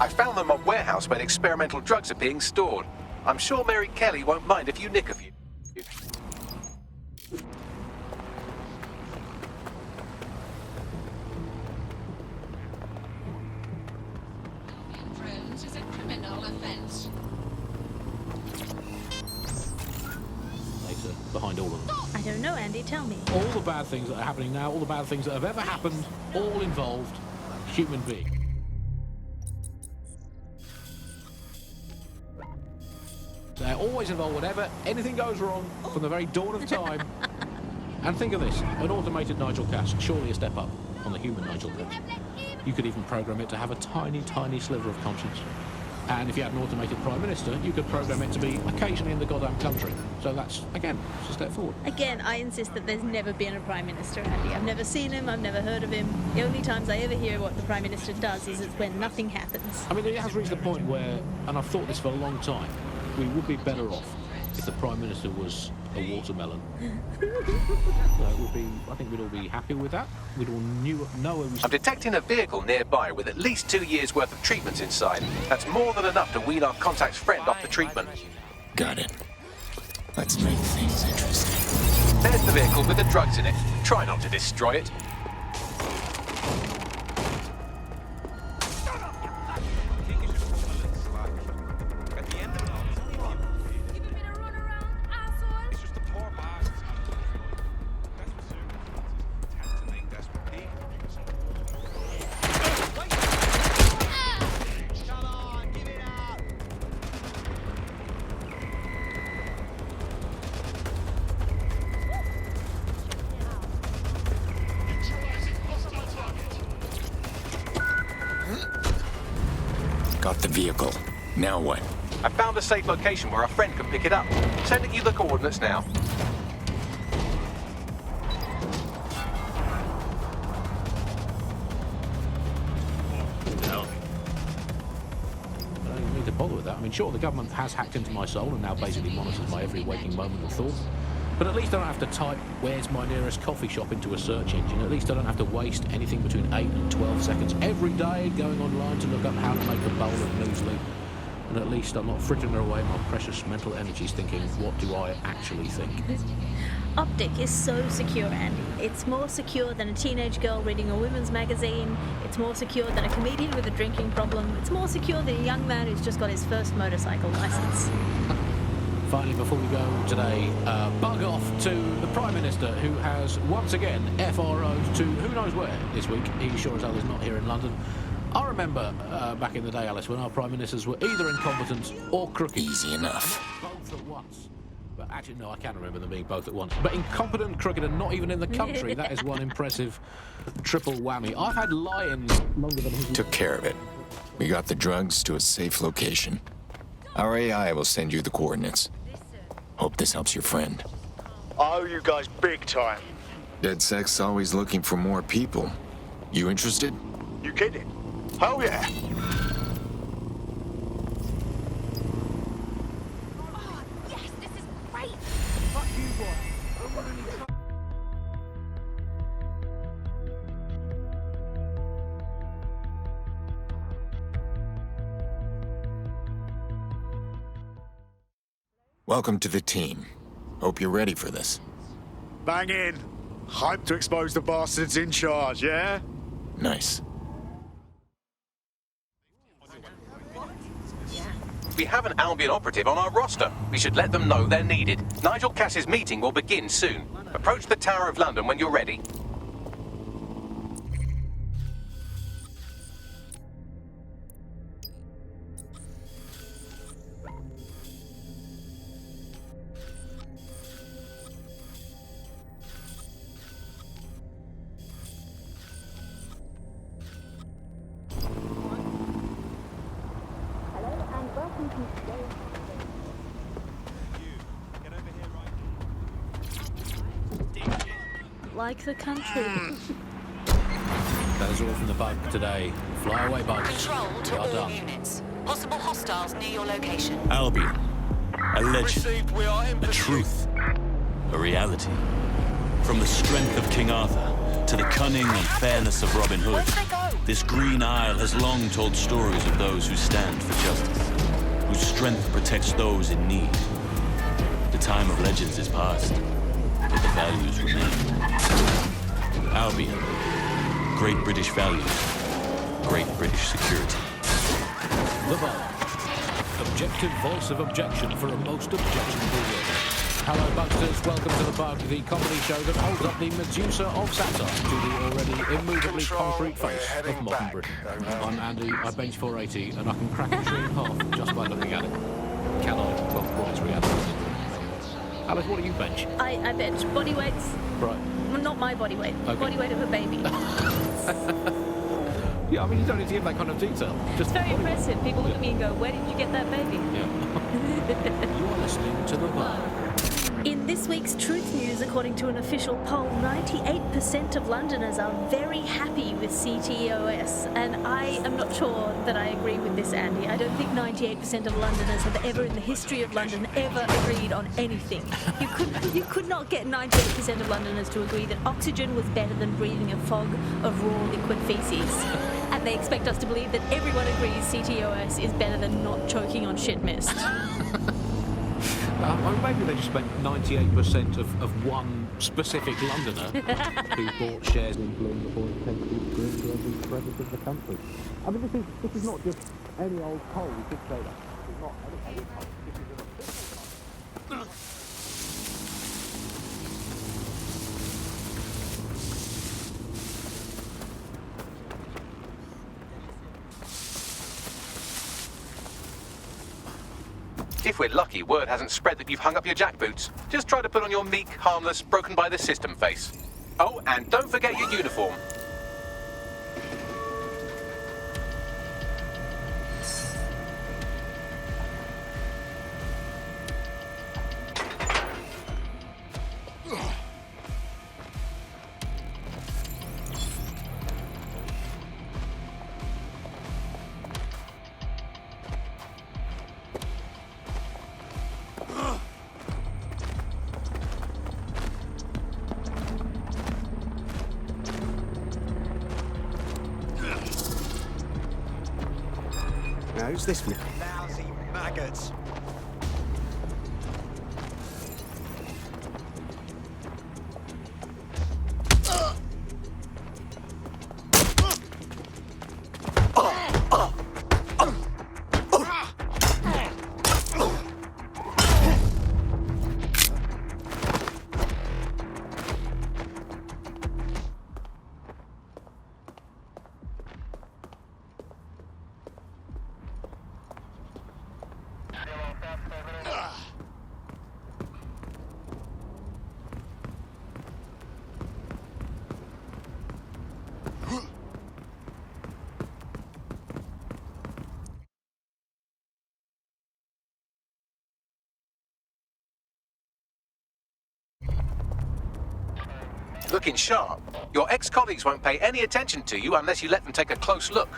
[SPEAKER 2] I found them on warehouse where experimental drugs are being stored. I'm sure Mary Kelly won't mind if you nick a few.
[SPEAKER 4] Drones is a criminal offense.
[SPEAKER 15] Later, behind all of them.
[SPEAKER 17] I don't know, Andy. Tell me.
[SPEAKER 15] All the bad things that are happening now, all the bad things that have ever happened, all involved human beings. They're always involved whenever anything goes wrong from the very dawn of time. And think of this, an automated Nigel Cass, surely a step up on the human Nigel Cass. You could even program it to have a tiny, tiny sliver of conscience. And if you had an automated Prime Minister, you could program it to be occasionally in the goddamn country. So that's, again, it's a step forward.
[SPEAKER 17] Again, I insist that there's never been a Prime Minister, Andy. I've never seen him, I've never heard of him. The only times I ever hear what the Prime Minister does is it's when nothing happens.
[SPEAKER 15] I mean, it has reached the point where, and I've thought this for a long time, we would be better off if the Prime Minister was a watermelon. It would be, I think we'd all be happy with that. We'd all know it was...
[SPEAKER 2] I'm detecting a vehicle nearby with at least 2 years' worth of treatments inside. That's more than enough to wean our contact's friend off the treatment.
[SPEAKER 18] Got it. Let's make things interesting.
[SPEAKER 2] There's the vehicle with the drugs in it. Try not to destroy it.
[SPEAKER 18] Got the vehicle. Now what?
[SPEAKER 2] I found a safe location where a friend can pick it up. Sending you the coordinates now.
[SPEAKER 15] I don't even need to bother with that. I mean, sure, the government has hacked into my soul and now basically monitors my every waking moment and thought. But at least I don't have to type, "Where's my nearest coffee shop?" into a search engine. At least I don't have to waste anything between 8 and 12 seconds every day going online to look up how to make a bowl of muesli. And at least I'm not frittering away my precious mental energies thinking, what do I actually think?
[SPEAKER 17] Optic is so secure, Andy. It's more secure than a teenage girl reading a women's magazine. It's more secure than a comedian with a drinking problem. It's more secure than a young man who's just got his first motorcycle license.
[SPEAKER 15] Finally, before we go today, bug off to the Prime Minister, who has once again FRO'd to who knows where this week. He sure as hell is not here in London. I remember back in the day, Alice, when our Prime Ministers were either incompetent or crooked.
[SPEAKER 18] Easy enough.
[SPEAKER 15] Both at once. But actually, no, I can't remember them being both at once. But incompetent, crooked, and not even in the country, that is one impressive triple whammy. I've had lions longer than his...
[SPEAKER 18] Took care of it. We got the drugs to a safe location. Our AI will send you the coordinates. Hope this helps your friend.
[SPEAKER 19] I owe you guys big time.
[SPEAKER 18] DedSec's always looking for more people. You interested?
[SPEAKER 19] You kidding? Hell yeah.
[SPEAKER 4] Oh, yes, this is great.
[SPEAKER 9] Fuck you, boy. I don't want any trouble.
[SPEAKER 18] Welcome to the team. Hope you're ready for this.
[SPEAKER 19] Bang in. Hype to expose the bastards in charge, yeah?
[SPEAKER 18] Nice.
[SPEAKER 2] We have an Albion operative on our roster. We should let them know they're needed. Nigel Cass's meeting will begin soon. Approach the Tower of London when you're ready.
[SPEAKER 17] Like the country.
[SPEAKER 15] That is all from the bug today. Fly away, bugs.
[SPEAKER 14] Control
[SPEAKER 15] We
[SPEAKER 14] to
[SPEAKER 15] are
[SPEAKER 14] all
[SPEAKER 15] done.
[SPEAKER 14] units. Possible hostiles near your location.
[SPEAKER 5] Albion. A legend. A truth. A reality. From the strength of King Arthur to the cunning and fairness of Robin Hood, this green isle has long told stories of those who stand for justice, whose strength protects those in need. The time of legends is past, but the values remain. Albion. Great British values. Great British security.
[SPEAKER 15] The Bug. Objective voice of objection for a most objectionable world. Hello, Bugsters. Welcome to The Bug, the comedy show that holds up the Medusa of satire to the already immovably concrete face of modern Britain. I'm Andy. I bench 480, and I can crack a tree in half just by looking at it. Can I? Well, what is reality? Alice, what do you bench?
[SPEAKER 17] I bench body weights.
[SPEAKER 15] Right.
[SPEAKER 17] Well, not my body weight.
[SPEAKER 15] Okay.
[SPEAKER 17] Body weight of a baby.
[SPEAKER 15] Yeah, I mean, you don't need to give that kind of detail. Just
[SPEAKER 17] It's very impressive. People look at me and go, where did you get that baby?
[SPEAKER 15] You are listening to The Bug.
[SPEAKER 17] In this week's Truth News, according to an official poll, 98% of Londoners are very happy with CTOS. And I am not sure that I agree with this, Andy. I don't think 98% of Londoners have ever in the history of London ever agreed on anything. You could not get 98% of Londoners to agree that oxygen was better than breathing a fog of raw liquid feces. And they expect us to believe that everyone agrees CTOS is better than not choking on shit mist.
[SPEAKER 15] Maybe they just spent 98% of one specific Londoner who bought shares in Bloom before it came to every crevice of the country. I mean, this is not just any old poll, we could say that. This is not any old poll, this is an official poll.
[SPEAKER 2] If we're lucky, word hasn't spread that you've hung up your jackboots. Just try to put on your meek, harmless, broken by the system face. Oh, and don't forget your uniform.
[SPEAKER 19] who's this from?
[SPEAKER 6] Lousy maggots.
[SPEAKER 2] Looking sharp. Your ex-colleagues won't pay any attention to you unless you let them take a close look.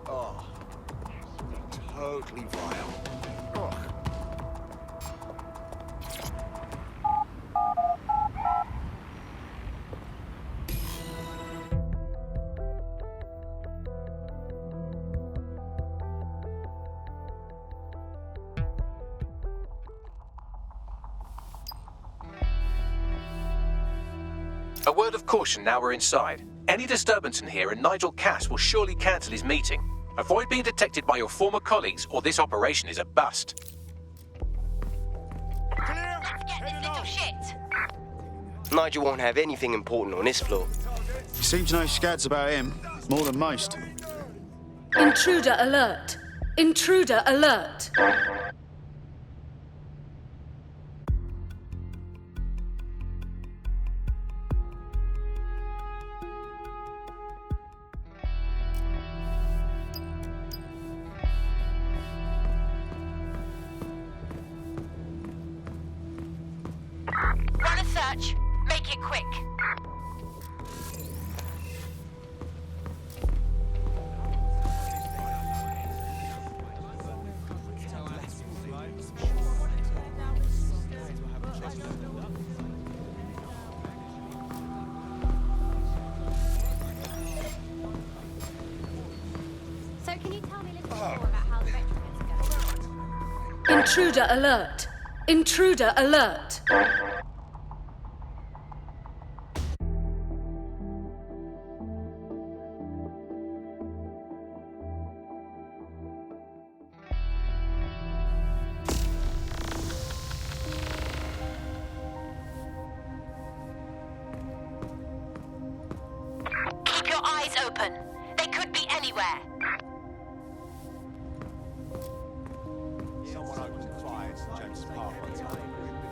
[SPEAKER 6] Oh, totally vile. Oh.
[SPEAKER 2] A word of caution now we're inside. Any disturbance in here and Nigel Cass will surely cancel his meeting. Avoid being detected by your former colleagues or this operation is a bust.
[SPEAKER 8] Nigel won't have anything important on this floor.
[SPEAKER 19] You seem to know scads about him, more than most.
[SPEAKER 17] Intruder alert! Intruder alert!
[SPEAKER 1] Run a search. Make it quick.
[SPEAKER 10] So can you tell me a little bit more about how the retrofits are going?
[SPEAKER 17] Intruder alert! Intruder alert!
[SPEAKER 1] Keep your eyes open. They could be anywhere.
[SPEAKER 6] Someone opened fire at James Park one time.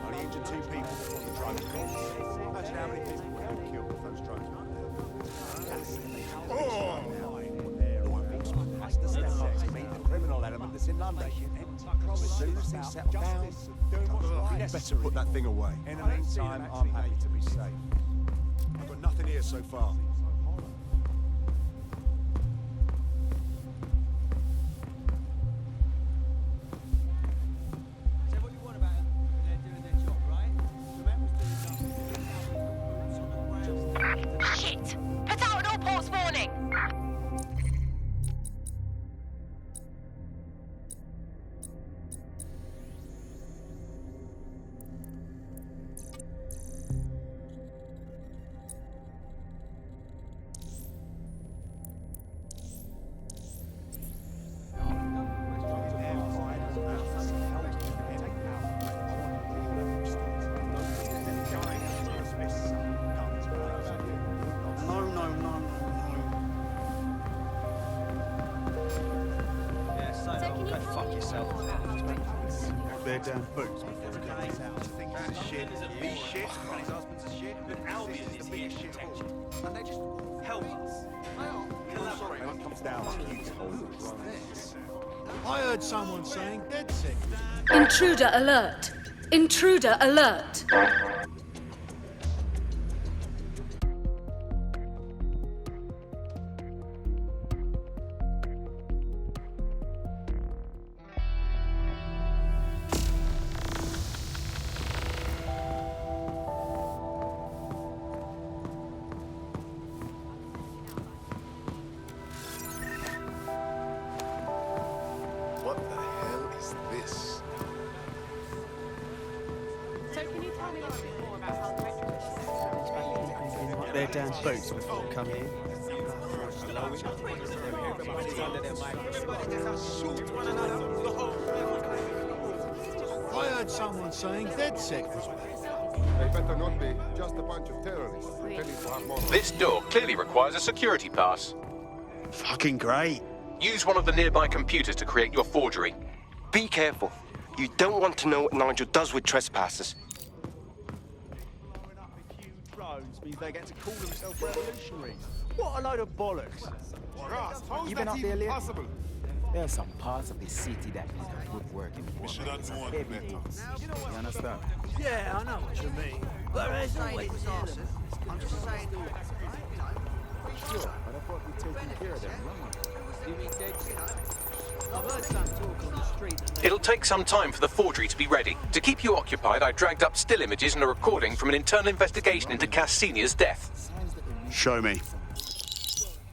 [SPEAKER 6] Only injured 2 people before the drone got. Imagine how many people would have been killed if those drones weren't there. Law enforcement has to step up to meet the criminal element that's in London. As soon as things settle down, you better put that thing away. In the meantime, I'm happy to be safe. I've got nothing here so far.
[SPEAKER 1] Shit! Put out an all-ports warning!
[SPEAKER 19] Their damn boots before they come out. I think he's a shit. He's shit. And his husband's a shit. But Albion is the biggest shit of all. And they just help us. Sorry, it comes down to you to hold the drones.
[SPEAKER 9] I heard someone saying dead sick.
[SPEAKER 17] Intruder alert! Intruder alert!
[SPEAKER 9] Their damn boots before coming in.
[SPEAKER 6] I heard someone saying DedSec was They better not be. Just a bunch of terrorists pretending to have more.
[SPEAKER 2] This door clearly requires a security pass.
[SPEAKER 19] Fucking great.
[SPEAKER 2] Use one of the nearby computers to create your forgery.
[SPEAKER 8] Be careful. You don't want to know what Nigel does with trespassers.
[SPEAKER 9] Drones means they get to call themselves revolutionaries. What a load of bollocks. You been up there, Leah? There are some parts of the city that need a good working force. You understand? Yeah, I know what you mean. But there's always I'm just saying. Sure, but I thought we'd taken care of them. You mean I've heard some talk on the street.
[SPEAKER 2] It'll take some time for the forgery to be ready. To keep you occupied, I dragged up still images and a recording from an internal investigation into Cass Sr.'s death.
[SPEAKER 19] Show me.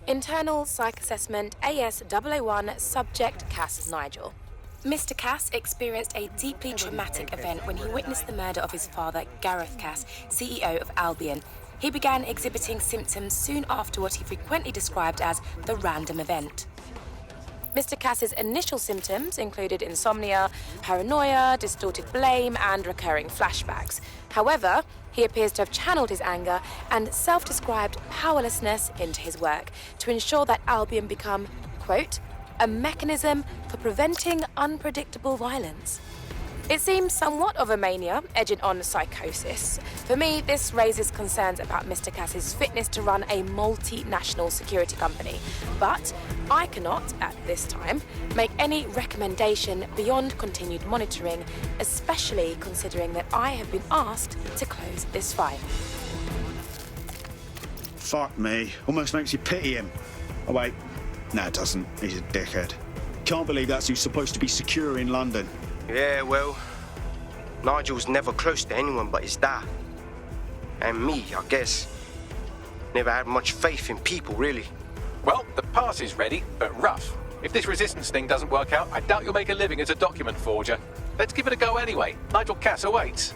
[SPEAKER 13] Internal Psych Assessment AS001, Subject Cass Nigel. Mr. Cass experienced a deeply traumatic event when he witnessed the murder of his father, Gareth Cass, CEO of Albion. He began exhibiting symptoms soon after what he frequently described as the random event. Mr. Cass's initial symptoms included insomnia, paranoia, distorted blame, and recurring flashbacks. However, he appears to have channeled his anger and self-described powerlessness into his work to ensure that Albion become, quote, a mechanism for preventing unpredictable violence. It seems somewhat of a mania, edging on psychosis. For me, this raises concerns about Mr. Cass's fitness to run a multinational security company. But I cannot, at this time, make any recommendation beyond continued monitoring, especially considering that I have been asked to close this file.
[SPEAKER 19] Fuck me. Almost makes you pity him. Oh, wait. No, it doesn't. He's a dickhead. Can't believe that's who's supposed to be secure in London.
[SPEAKER 8] Yeah, well, Nigel's never close to anyone but his dad. And me, I guess. Never had much faith in people, really.
[SPEAKER 2] Well, the pass is ready, but rough. If this resistance thing doesn't work out, I doubt you'll make a living as a document forger. Let's give it a go anyway. Nigel Cass awaits.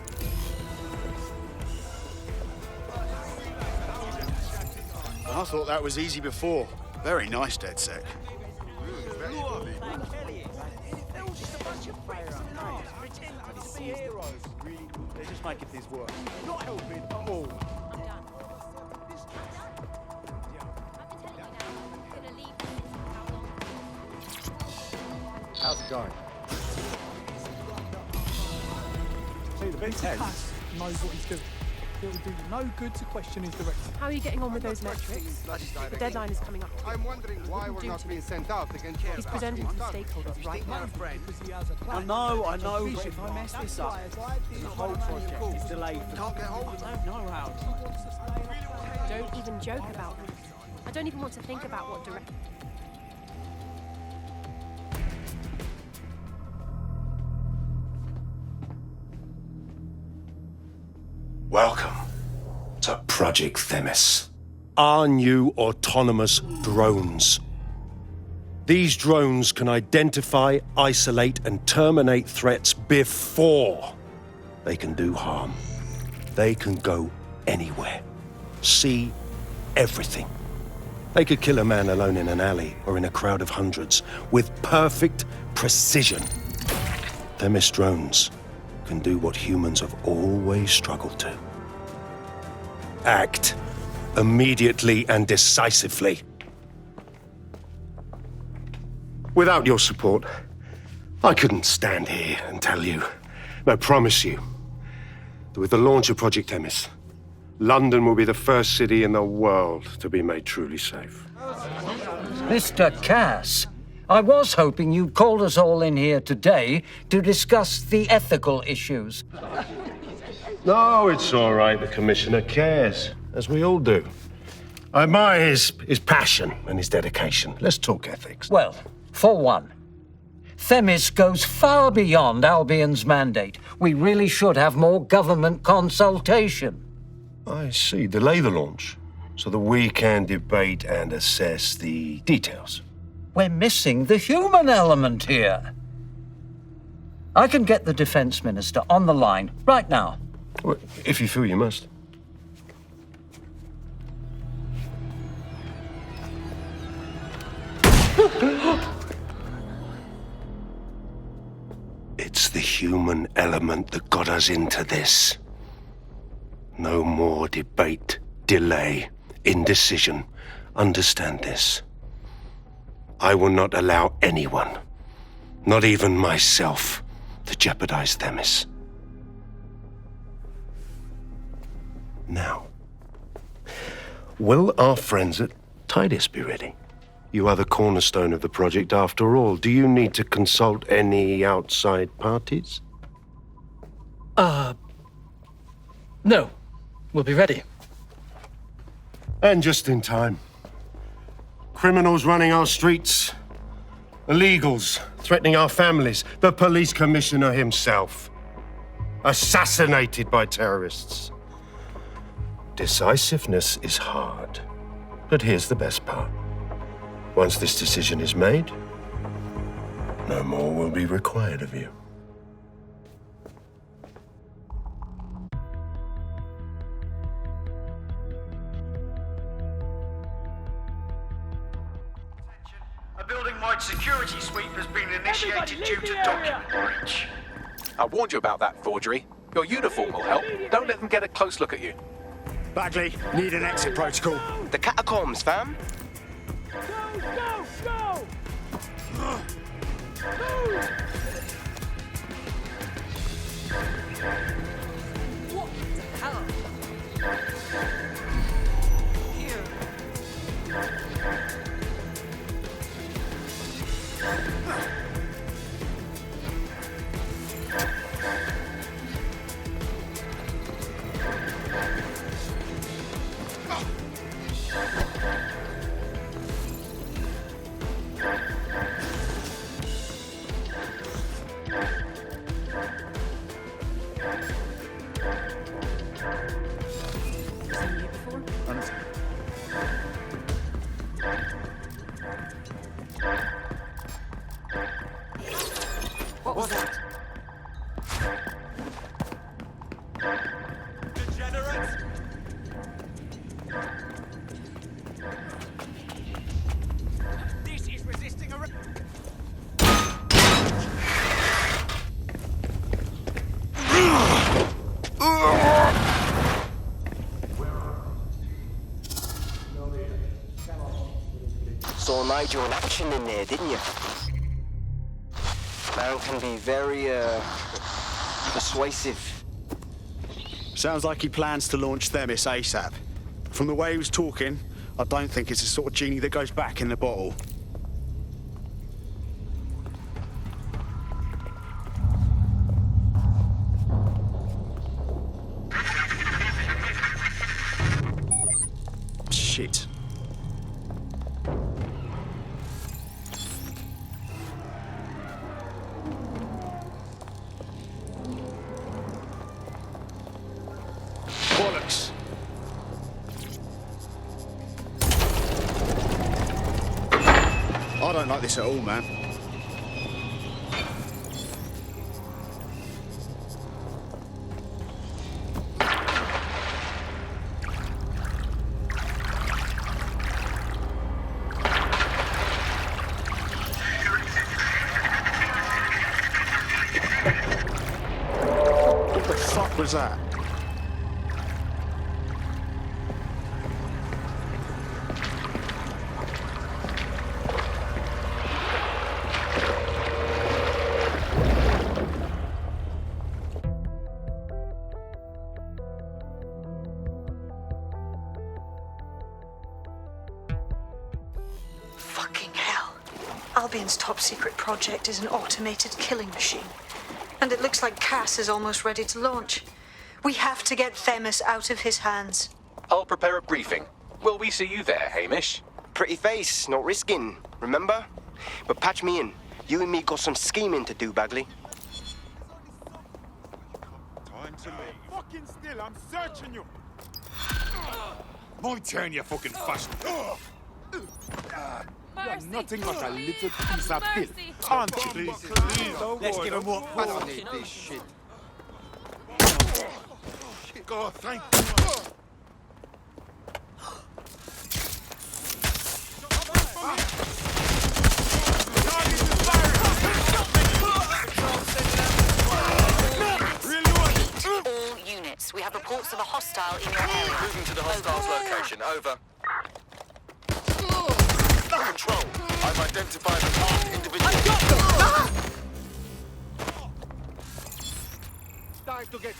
[SPEAKER 19] I thought that was easy before. Very nice, DedSec.
[SPEAKER 9] They're just making things work. Not helping at all.
[SPEAKER 6] How's it going?
[SPEAKER 9] See, the big head knows what he's doing. It will do no good to question his director.
[SPEAKER 4] How are you getting on with those metrics? The deadline is coming up.
[SPEAKER 6] I'm wondering why we're not being sent out against
[SPEAKER 4] He's presenting to the stakeholders right now.
[SPEAKER 9] I know, but if I mess this up, the whole project is delayed. Can't get hold of them. I don't know how.
[SPEAKER 4] Don't even joke about it. I don't even want to think about what director.
[SPEAKER 22] Welcome to Project Themis. Our new autonomous drones. These drones can identify, isolate, and terminate threats before they can do harm. They can go anywhere, see everything. They could kill a man alone in an alley or in a crowd of hundreds with perfect precision. Themis drones can do what humans have always struggled to. Act immediately and decisively. Without your support, I couldn't stand here and tell you, no, promise you, that with the launch of Project Themis, London will be the first city in the world to be made truly safe.
[SPEAKER 23] Mr. Cass, I was hoping you'd called us all in here today to discuss the ethical issues.
[SPEAKER 22] No, it's all right. The Commissioner cares, as we all do. I admire his passion and his dedication. Let's talk ethics.
[SPEAKER 23] Well, for one, Themis goes far beyond Albion's mandate. We really should have more government consultation.
[SPEAKER 22] I see. Delay the launch so that we can debate and assess the details.
[SPEAKER 23] We're missing the human element here. I can get the Defense Minister on the line right now.
[SPEAKER 22] Well, if you feel you must. It's the human element that got us into this. No more debate, delay, indecision. Understand this. I will not allow anyone, not even myself, to jeopardize Themis. Now, will our friends at Tidus be ready? You are the cornerstone of the project after all. Do you need to consult any outside parties?
[SPEAKER 11] No. We'll be ready.
[SPEAKER 22] And just in time. Criminals running our streets. Illegals threatening our families. The police commissioner himself. Assassinated by terrorists. Decisiveness is hard. But here's the best part. Once this decision is made, no more will be required of you.
[SPEAKER 19] A building-wide security sweep has been initiated due to document breach.
[SPEAKER 2] I warned you about that forgery. Your uniform will help. Don't let them get a close look at you.
[SPEAKER 19] Bagley, need an exit protocol.
[SPEAKER 8] The catacombs, fam.
[SPEAKER 19] What was that? Degenerate! This is resisting arrest.
[SPEAKER 8] Saw Nigel in action in there, didn't you? Man can be very, persuasive.
[SPEAKER 19] Sounds like he plans to launch Themis ASAP. From the way he was talking, I don't think it's the sort of genie that goes back in the bottle. Shit. Bollocks. I don't like this at all, man. What the fuck was that?
[SPEAKER 12] Fucking hell. Albion's top secret project is an automated killing machine. And it looks like Cass is almost ready to launch. We have to get Themis out of his hands.
[SPEAKER 2] I'll prepare a briefing. Will we see you there, Hamish?
[SPEAKER 8] Pretty face, not risking, remember? But patch me in. You and me got some scheming to do, Bagley.
[SPEAKER 6] Time to leave. Fucking still, I'm searching you. My turn, you fucking fascist. You're nothing but a little piece of filth. Aren't you? Please. Let's give him what. I don't need this shit. God, thank
[SPEAKER 7] All units, we have reports of a hostile in your area.
[SPEAKER 16] Moving to the hostile's location. Over. Control. I've identified an armed individual. I got them!
[SPEAKER 6] Time to get...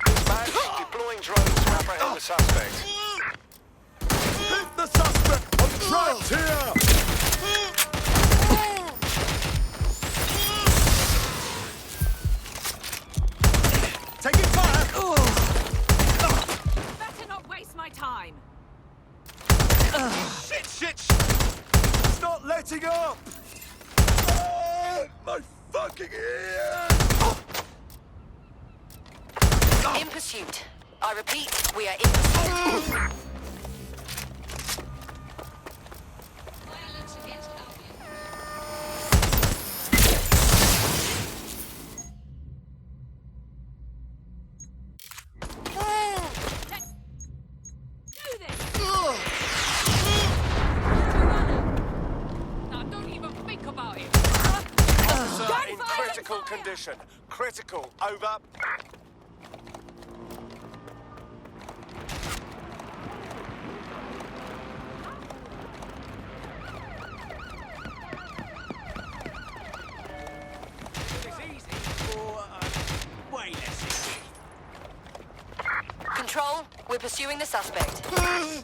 [SPEAKER 16] Dispatch. Deploying drones to apprehend the suspect.
[SPEAKER 6] Hit the suspect! I'm trapped here! Take your time!
[SPEAKER 7] Better not waste my time.
[SPEAKER 6] Shit! Stop letting up! My fucking ear!
[SPEAKER 7] In pursuit. I repeat, we are in pursuit.
[SPEAKER 16] Officer in critical condition. Critical. Over.
[SPEAKER 7] Control, we're pursuing the suspect.
[SPEAKER 17] The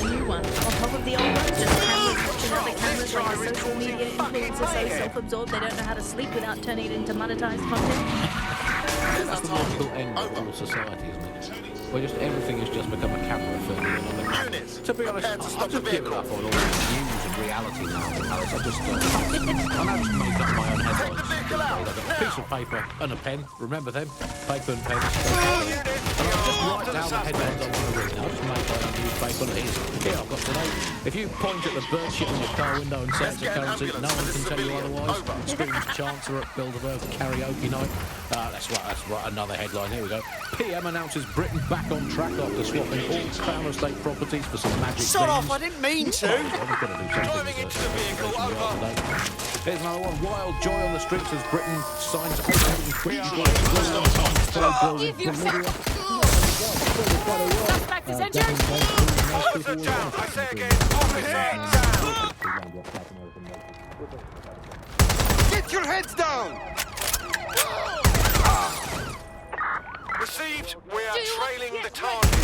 [SPEAKER 17] new one, on top of the old ones, just cameras watching other cameras like the social media influencers so self-absorbed they don't know how to sleep without turning it into monetized content.
[SPEAKER 15] That's the logical end of all society, isn't it? Where just everything has just become a camera filming another. To be honest, I've just given up on all the news and reality now, Alice. I just make up my own headlines. I've got a piece of paper and a pen. Remember them? Paper and pen. And I'll just write down the headlines I want to read. I'll just make my own newspaper. And here I've got today. If you point at the bird shit in your car window and say it's a currency, no one can tell you otherwise. Screams Chancellor at Bilderberg karaoke night. That's right, another headline. Here we go. PM announces Britain back on track after swapping all Crown Estate properties for some magic
[SPEAKER 19] Shut off,
[SPEAKER 15] beans.
[SPEAKER 19] I didn't mean to!
[SPEAKER 16] Driving into the vehicle. Over.
[SPEAKER 15] Here's another one. Wild joy on the streets as Britain signs 850
[SPEAKER 3] Suspect is injured.
[SPEAKER 16] Officer down. I say again. Officer down.
[SPEAKER 6] Get your heads down!
[SPEAKER 16] Received. We are trailing the target.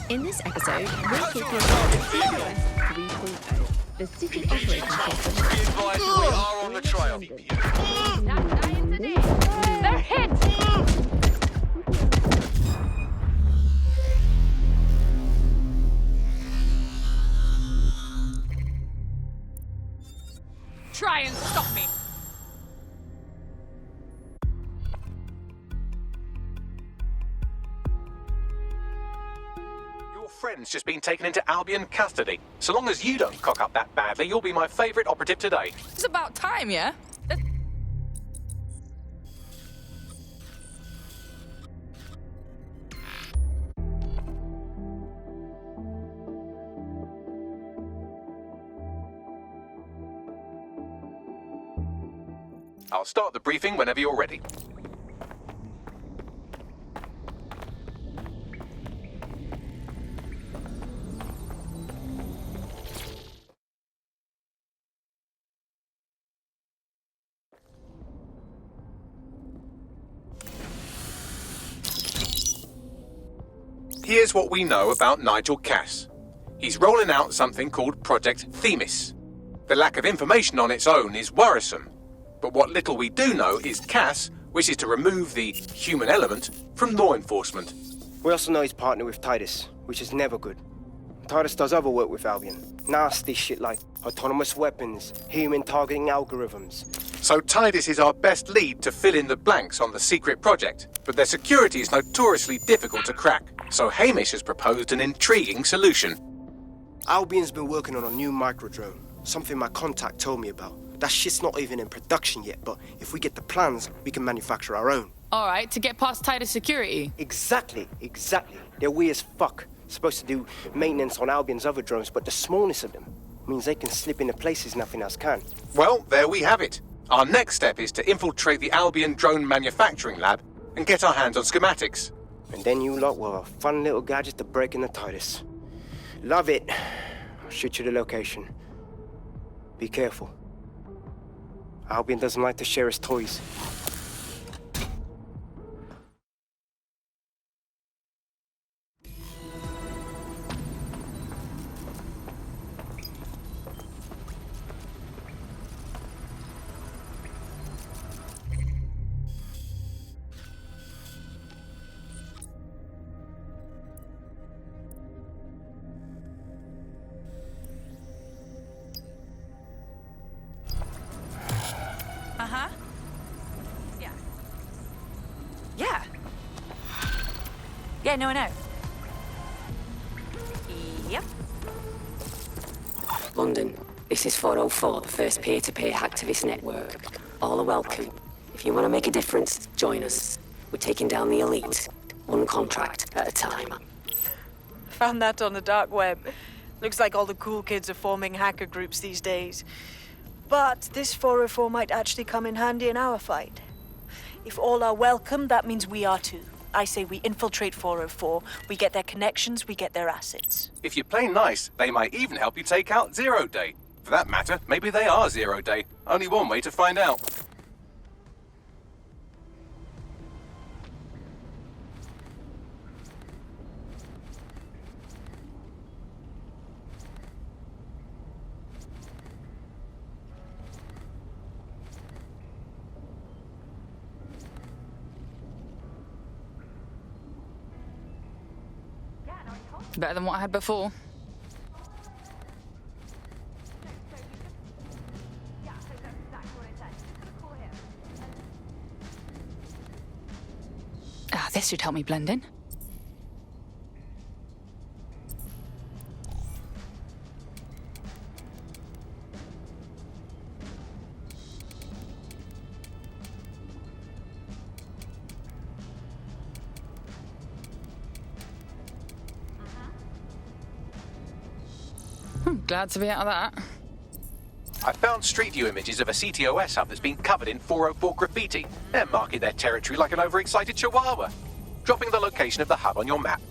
[SPEAKER 20] In this episode, we're keeping COS 3.0, the city operating system.
[SPEAKER 16] Be advised, we are on the trail.
[SPEAKER 3] They're hit. Try and stop me.
[SPEAKER 2] Your friend's just been taken into Albion custody. So long as you don't cock up that badly, you'll be my favourite operative today.
[SPEAKER 3] It's about time, yeah?
[SPEAKER 2] I'll start the briefing whenever you're ready. Here's what we know about Nigel Cass. He's rolling out something called Project Themis. The lack of information on its own is worrisome, but what little we do know is Cass wishes to remove the human element from law enforcement.
[SPEAKER 8] We also know he's partnered with Titus, which is never good. Titus does other work with Albion. Nasty shit like autonomous weapons, human targeting algorithms.
[SPEAKER 2] So Titus is our best lead to fill in the blanks on the secret project, but their security is notoriously difficult to crack. So Hamish has proposed an intriguing solution.
[SPEAKER 8] Albion's been working on a new microdrone, something my contact told me about. That shit's not even in production yet, but if we get the plans, we can manufacture our own.
[SPEAKER 3] Alright, to get past Titus security.
[SPEAKER 8] Exactly. They're weird as fuck. Supposed to do maintenance on Albion's other drones, but the smallness of them means they can slip into places nothing else can.
[SPEAKER 2] Well, there we have it. Our next step is to infiltrate the Albion drone manufacturing lab and get our hands on schematics.
[SPEAKER 8] And then you lot will have a fun little gadget to break in the Titus. Love it. I'll shoot you the location. Be careful. Albion doesn't like to share his toys.
[SPEAKER 1] Uh-huh. Yeah. Yeah, no, I know. Yep.
[SPEAKER 7] London, this is 404, the first peer-to-peer hacktivist network. All are welcome. If you want to make a difference, join us. We're taking down the elite, one contract at a time.
[SPEAKER 12] Found that on the dark web. Looks like all the cool kids are forming hacker groups these days. But this 404 might actually come in handy in our fight. If all are welcome, that means we are too. I say we infiltrate 404, we get their connections, we get their assets.
[SPEAKER 2] If you play nice, they might even help you take out Zero Day. For that matter, maybe they are Zero Day. Only one way to find out.
[SPEAKER 3] Better than what I had before. Ah, this should help me blend in. Glad to be out of that.
[SPEAKER 2] I found Street View images of a CTOS hub that's been covered in 404 graffiti. They're marking their territory like an overexcited chihuahua. Dropping the location of the hub on your map.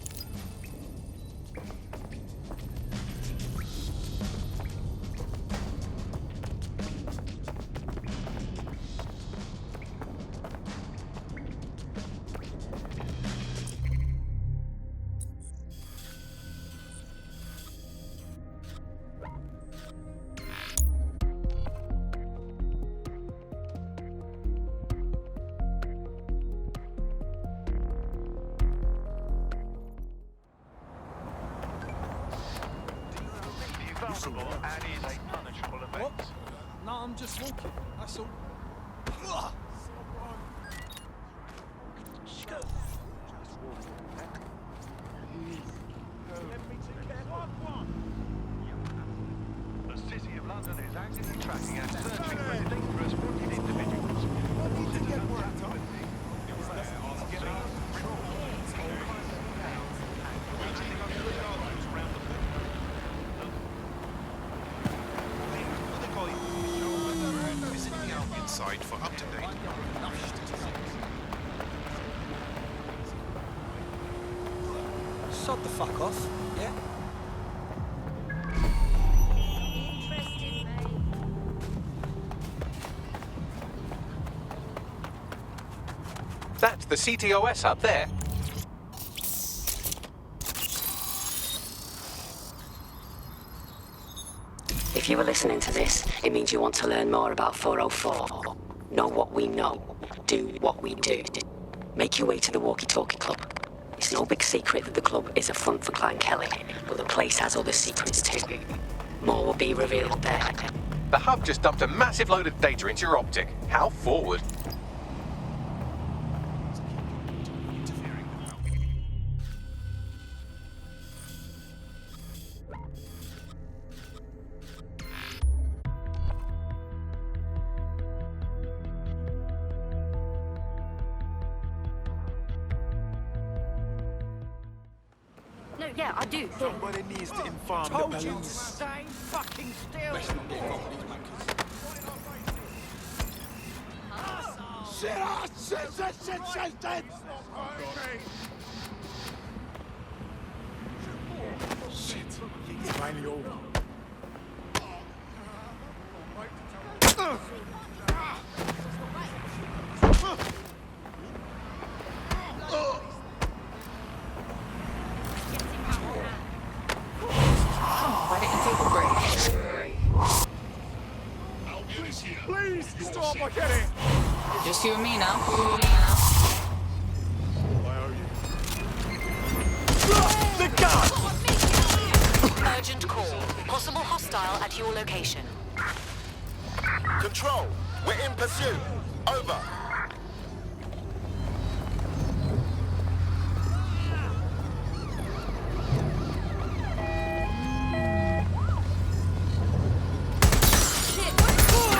[SPEAKER 6] What? No, I'm just walking. That's all.
[SPEAKER 16] The City of London is actively tracking and searching for dangerous wanted individuals.
[SPEAKER 6] Visit the Albion site for up-to-date.
[SPEAKER 9] Sod the fuck off, yeah?
[SPEAKER 2] That's the CTOS hub there.
[SPEAKER 7] If you are listening to this, it means you want to learn more about 404. Know what we know. Do what we do. Make your way to the Walkie Talkie Club. It's no big secret that the club is a front for Clan Kelly, but the place has other secrets too. More will be revealed there.
[SPEAKER 2] The hub just dumped a massive load of data into your optic. How forward?
[SPEAKER 10] No, yeah, I do.
[SPEAKER 6] Somebody needs to inform the police.
[SPEAKER 9] Stay fucking still.
[SPEAKER 6] Let's not get caught with these mankers. Shit, it's finally over.
[SPEAKER 3] Why didn't you take a break?
[SPEAKER 6] Please stop, I get it.
[SPEAKER 3] Just you and me now.
[SPEAKER 6] The gun!
[SPEAKER 1] Urgent call. Possible hostile at your location.
[SPEAKER 6] Control, we're in pursuit. Over.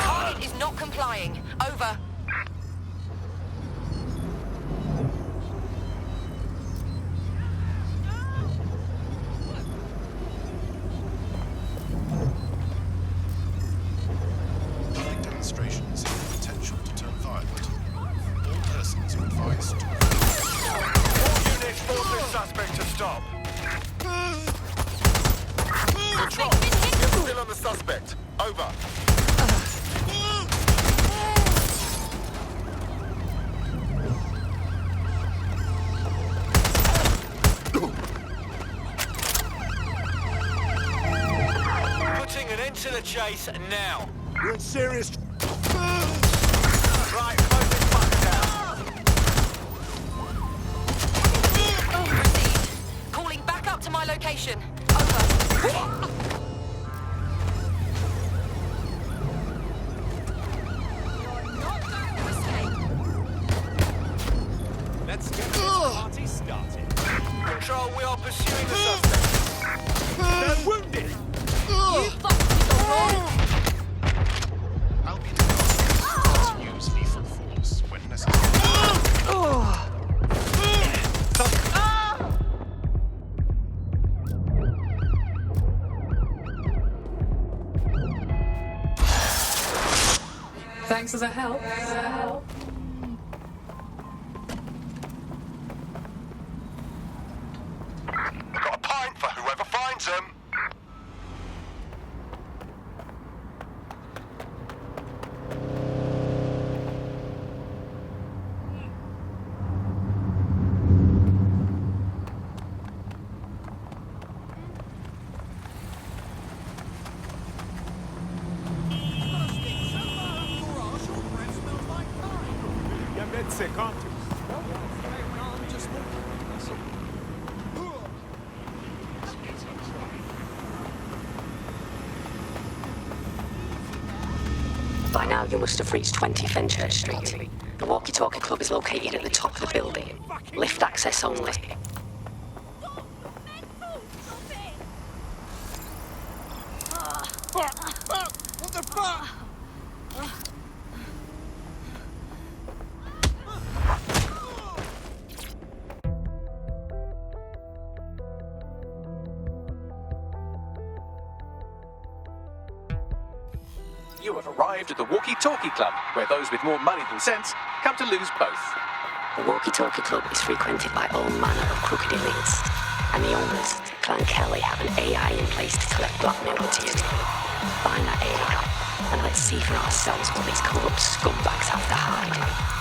[SPEAKER 1] Target is not complying. Over.
[SPEAKER 6] Demonstrations have the potential to turn violent. All persons are advised to... All units force this suspect to stop. Control, you're still on the suspect. Over. Putting an end to the chase now. We're in serious... Right, close this fucker down.
[SPEAKER 1] Received. Calling back up to my location. Over.
[SPEAKER 6] Let's get this party started. Control, we are pursuing the suspect. They're wounded.
[SPEAKER 1] You fucking wrong.
[SPEAKER 6] Use lethal force when necessary.
[SPEAKER 3] Thanks as a help.
[SPEAKER 6] I've got a pint for whoever finds them. You're dead sick, aren't you?
[SPEAKER 7] By now, you must have reached 20 Fenchurch Street. The Walkie Talkie Club is located at the top of the building. Lift access only.
[SPEAKER 6] What the fuck?
[SPEAKER 2] You have arrived at the Walkie Talkie Club, where those with more money than sense come to lose both.
[SPEAKER 7] The Walkie Talkie Club is frequented by all manner of crooked elites, and the owners, Clan Kelly, have an AI in place to collect blackmail material. Find that AI, and let's see for ourselves what these corrupt scumbags have to hide.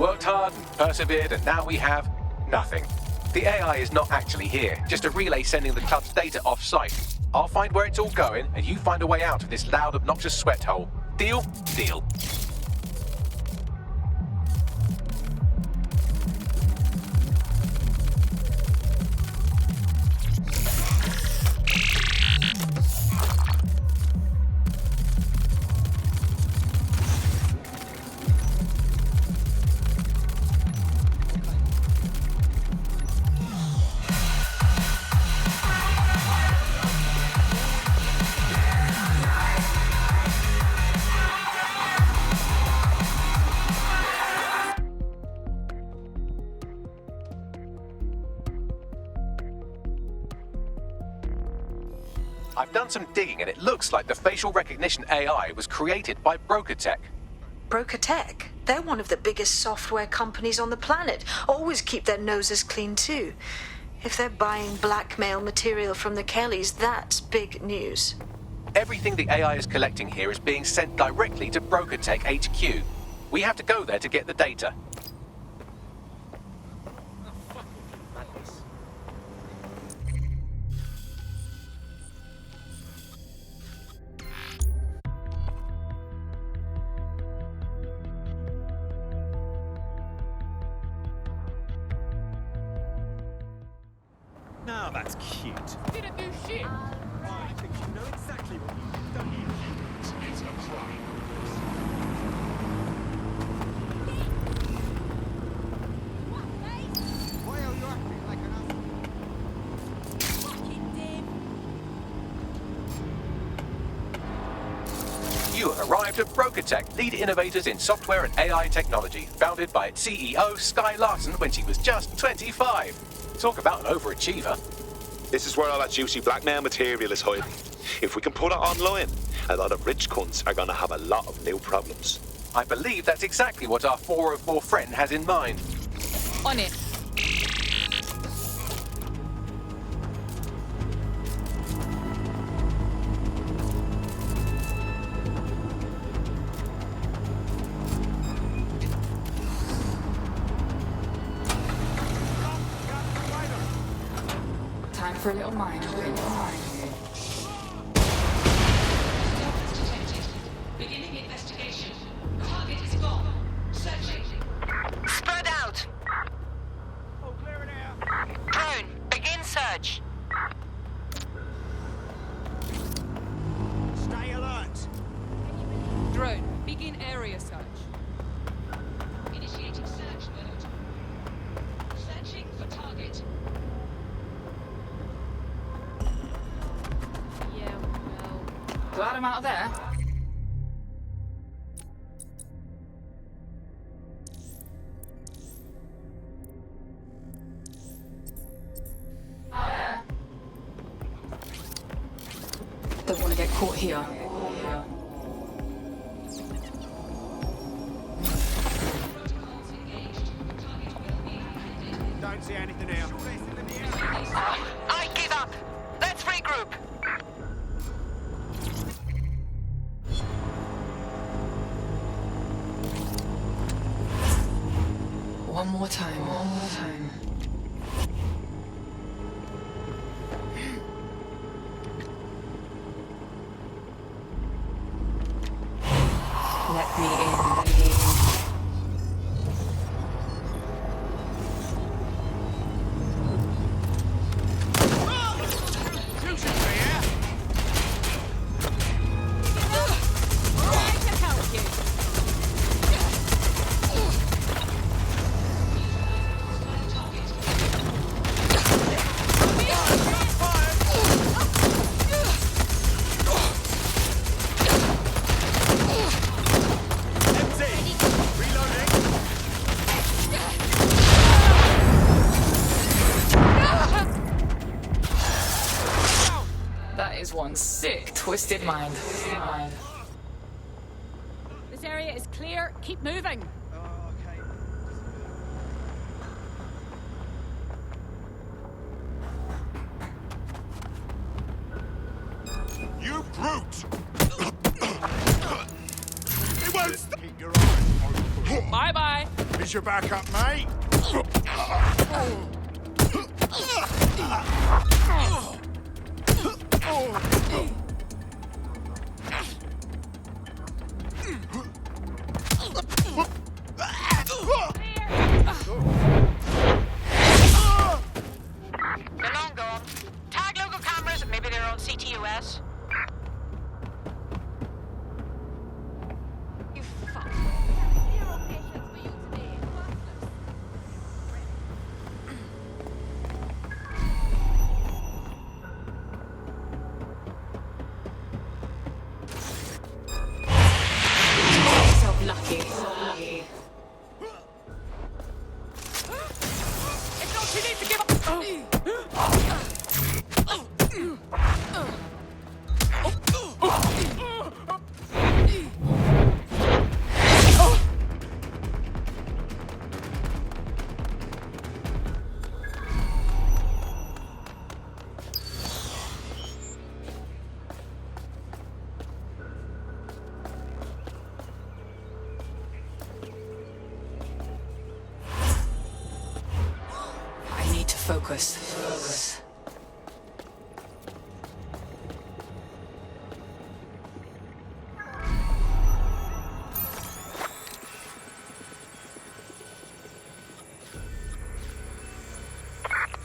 [SPEAKER 2] worked hard and persevered, and now we have nothing. The AI is not actually here, just a relay sending the club's data off-site. I'll find where it's all going, and you find a way out of this loud, obnoxious sweat hole. Deal? Deal. I've done some digging and it looks like the facial recognition AI was created by Broker Tech.
[SPEAKER 12] Broker Tech? They're one of the biggest software companies on the planet. Always keep their noses clean too. If they're buying blackmail material from the Kellys, that's big news.
[SPEAKER 2] Everything the AI is collecting here is being sent directly to Broker Tech HQ. We have to go there to get the data.
[SPEAKER 6] Now that's cute.
[SPEAKER 3] Didn't do shit.
[SPEAKER 6] I think you know exactly what you've done. It's a crime. Why are you acting like an asshole?
[SPEAKER 2] You have arrived at Broker Tech, lead innovators in software and AI technology, founded by its CEO, Sky Larson, when she was just 25. Talk about an overachiever.
[SPEAKER 14] This is where all that juicy blackmail material is hiding. If we can put it online, a lot of rich cunts are going to have a lot of new problems.
[SPEAKER 2] I believe that's exactly what our 404 friend has in mind.
[SPEAKER 3] On it. Time for a little mind.
[SPEAKER 1] Beginning investigation. Target is gone. Searching. Spread out.
[SPEAKER 6] Oh, clear it out.
[SPEAKER 1] Drone, begin search.
[SPEAKER 6] Stay alert.
[SPEAKER 4] Drone, begin area search.
[SPEAKER 1] Initiating search mode. Searching for target.
[SPEAKER 4] Yeah, well.
[SPEAKER 3] Glad I'm out of there. Don't want to get caught here.
[SPEAKER 6] Don't see anything now.
[SPEAKER 1] I give up. Let's regroup.
[SPEAKER 3] One more time. Let me in. That is one sick, twisted mind.
[SPEAKER 4] This area is clear. Keep moving.
[SPEAKER 6] You brute! It won't keep your eyes open.
[SPEAKER 3] Bye-bye.
[SPEAKER 6] Here's your backup, mate.
[SPEAKER 5] They're long gone. Tag local cameras, maybe they're on CTOS. You fuck. Zero patience for you today.
[SPEAKER 3] So lucky. It's not too late to give up. I need to focus.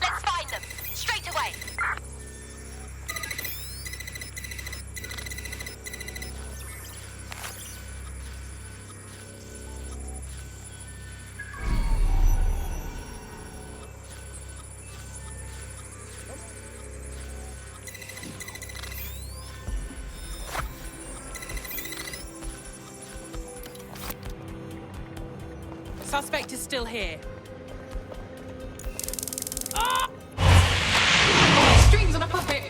[SPEAKER 5] Let's find them. Straight away.
[SPEAKER 3] Suspect is still here. Strings on a puppet.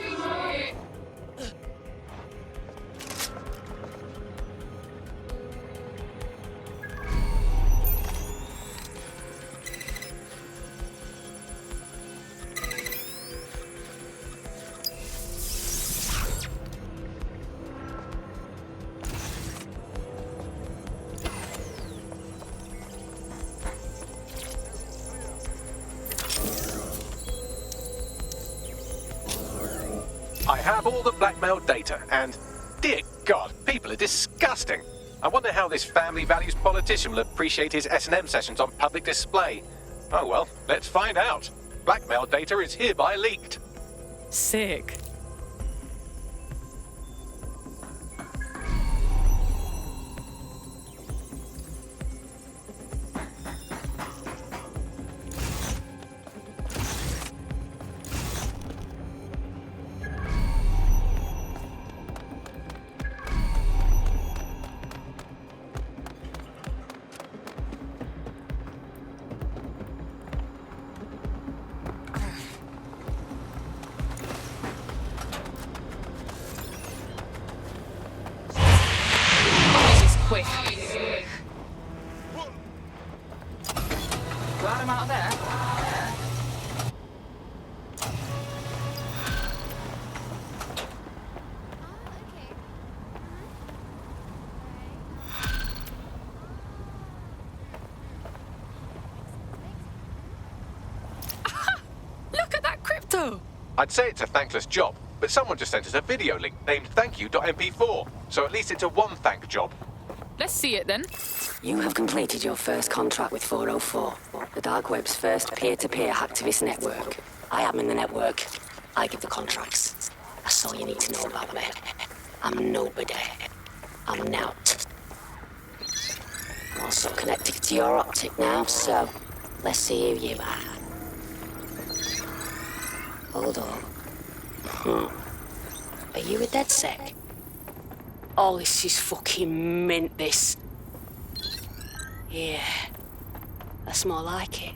[SPEAKER 2] I have all the blackmail data, and dear God, people are disgusting. I wonder how this family values politician will appreciate his S&M sessions on public display. Oh well, let's find out. Blackmail data is hereby leaked.
[SPEAKER 3] Sick. Quick. Glad I'm out of there. Look at that crypto!
[SPEAKER 2] I'd say it's a thankless job, but someone just sent us a video link named thankyou.mp4, so at least it's a one-thank job.
[SPEAKER 3] Let's see it then.
[SPEAKER 7] You have completed your first contract with 404, the dark web's first peer-to-peer hacktivist network. I am in the network. I give the contracts. That's all you need to know about me. I'm nobody. I'm Nout. I'm also connected to your optic now, so let's see who you are. Hold on. Are you a DedSec? Oh, this is fucking mint, this. Yeah, that's more like it.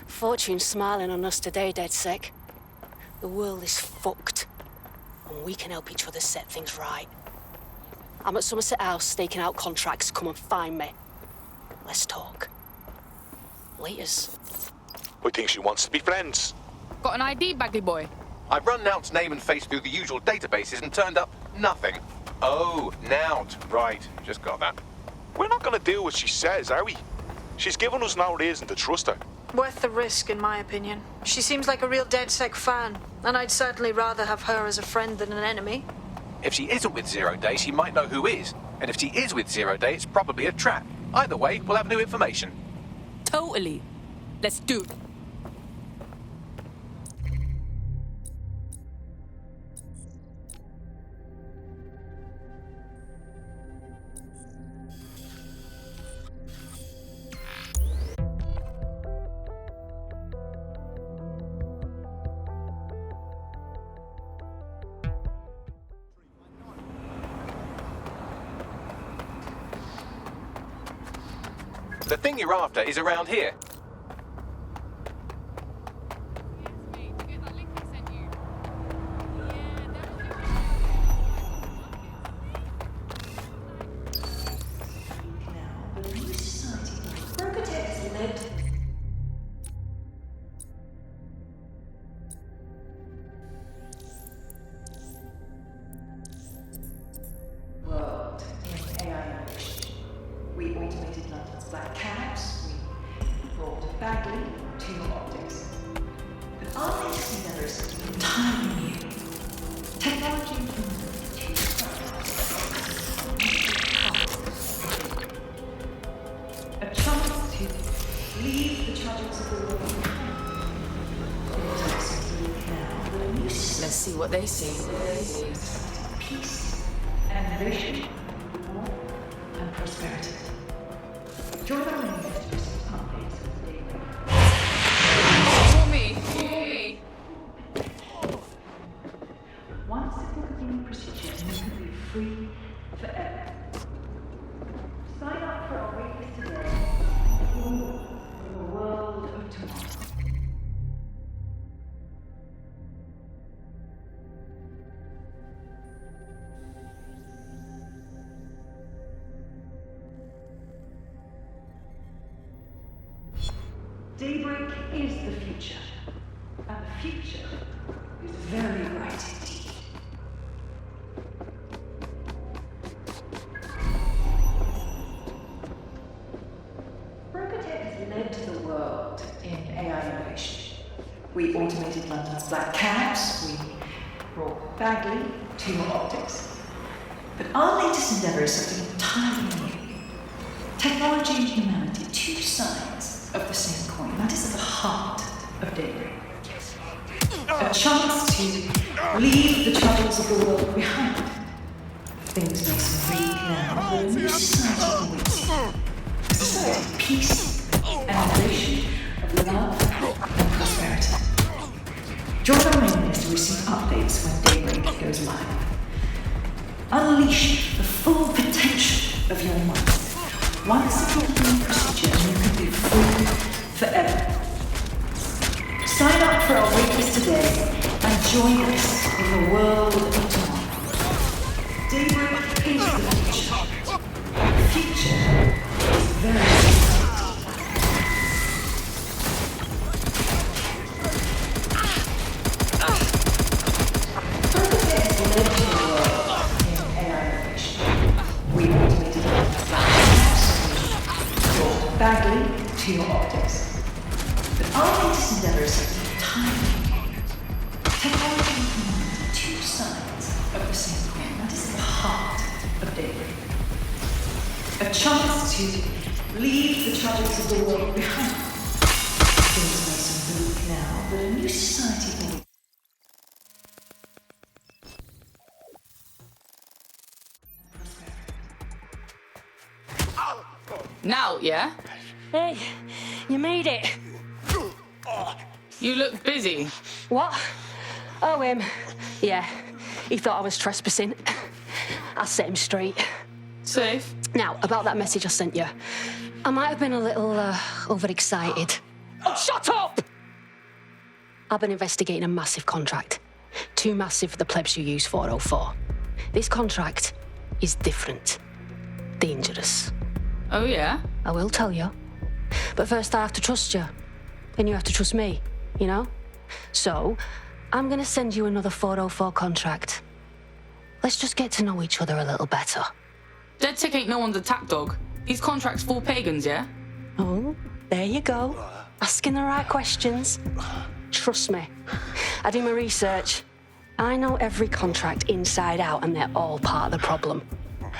[SPEAKER 7] Fortune's smiling on us today, DedSec. The world is fucked, and we can help each other set things right. I'm at Somerset House staking out contracts. Come and find me. Let's talk. Laters.
[SPEAKER 14] I think she wants to be friends.
[SPEAKER 3] Got an ID, Bagley boy?
[SPEAKER 2] I've run Nout's name and face through the usual databases and turned up nothing. Oh, Nout. Right, just got that.
[SPEAKER 14] We're not going to do what she says, are we? She's given us no reason to trust her.
[SPEAKER 12] Worth the risk, in my opinion. She seems like a real DedSec fan, and I'd certainly rather have her as a friend than an enemy.
[SPEAKER 2] If she isn't with Zero Day, she might know who is. And if she is with Zero Day, it's probably a trap. Either way, we'll have new information.
[SPEAKER 3] Totally. Let's do it.
[SPEAKER 2] The thing you're after is around here.
[SPEAKER 13] World in AI innovation. We automated London's black cabs. We brought Bagley to your optics. But our latest endeavors are entirely new. Technology a chance to leave the tragedies of the world behind.
[SPEAKER 3] Let's see what they see.
[SPEAKER 13] Peace and innovation, war and prosperity. Join our main list to receive updates of the day.
[SPEAKER 3] For me.
[SPEAKER 13] Once the booking procedure, you can be free forever. Sign up for our waitlist today. For the world of tomorrow. Daybreak is the future, and the future is very bright indeed. Brokotech has led to the world in AI innovation. We automated London's black cabs, we brought Bagley to your optics. But our latest endeavour is something entirely new. Technology and humanity, two sides of the same coin. That is at the heart of Daybreak. A chance to leave the troubles of the world behind. Things may seem bleak now, but a new society awaits. A society of peace and innovation, of love and prosperity. Join our mailing list to receive updates when Daybreak goes live. Unleash the full potential of your mind. Once the booking procedure, you can be free forever. Sign up for our waitlist today and join us in the world of tomorrow. Daybreak is the future. The future is very exciting. Brokotech has led to the world in AI innovation. We automated brought Bagley to your optics. But our latest endeavour is something entirely new. Technology and humanity, two sides of the same coin. That is the heart of Daybreak. A chance to leave the tragedies of the world behind. Things may seem bleak now, but a new society awaits.
[SPEAKER 3] Now, yeah?
[SPEAKER 17] Hey, you made it.
[SPEAKER 3] You look busy.
[SPEAKER 17] What? Oh, yeah, he thought I was trespassing. I set him straight.
[SPEAKER 3] Safe.
[SPEAKER 17] Now, about that message I sent you. I might have been a little overexcited.
[SPEAKER 3] Oh, shut up!
[SPEAKER 17] I've been investigating a massive contract. Too massive for the plebs who use 404. This contract is different. Dangerous.
[SPEAKER 3] Oh, yeah?
[SPEAKER 17] I will tell you. But first I have to trust you. Then you have to trust me, you know? So, I'm gonna send you another 404 contract. Let's just get to know each other a little better.
[SPEAKER 3] DedSec ain't no one's attack dog. These contracts for pagans, yeah?
[SPEAKER 7] Oh, there you go. Asking the right questions. Trust me, I do my research. I know every contract inside out, and they're all part of the problem.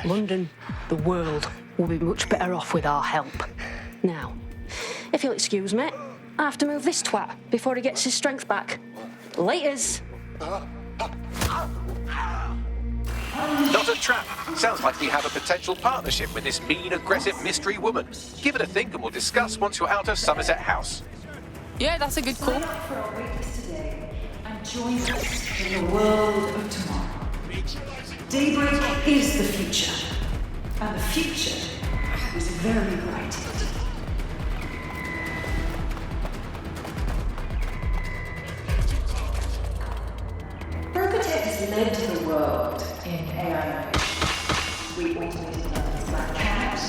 [SPEAKER 7] London, the world, will be much better off with our help. Now, if you'll excuse me, I have to move this twat before he gets his strength back. Laters!
[SPEAKER 2] Not a trap. Sounds like we have a potential partnership with this mean, aggressive mystery woman. Give it a think and we'll discuss once you're out of Somerset House.
[SPEAKER 3] Yeah, that's a good call.
[SPEAKER 13] Sign up for our waitlist today and join us in the world of tomorrow. Daybreak is the future, and the future is very bright. Broker Tech has led the world in AI. We automated London's black cabs,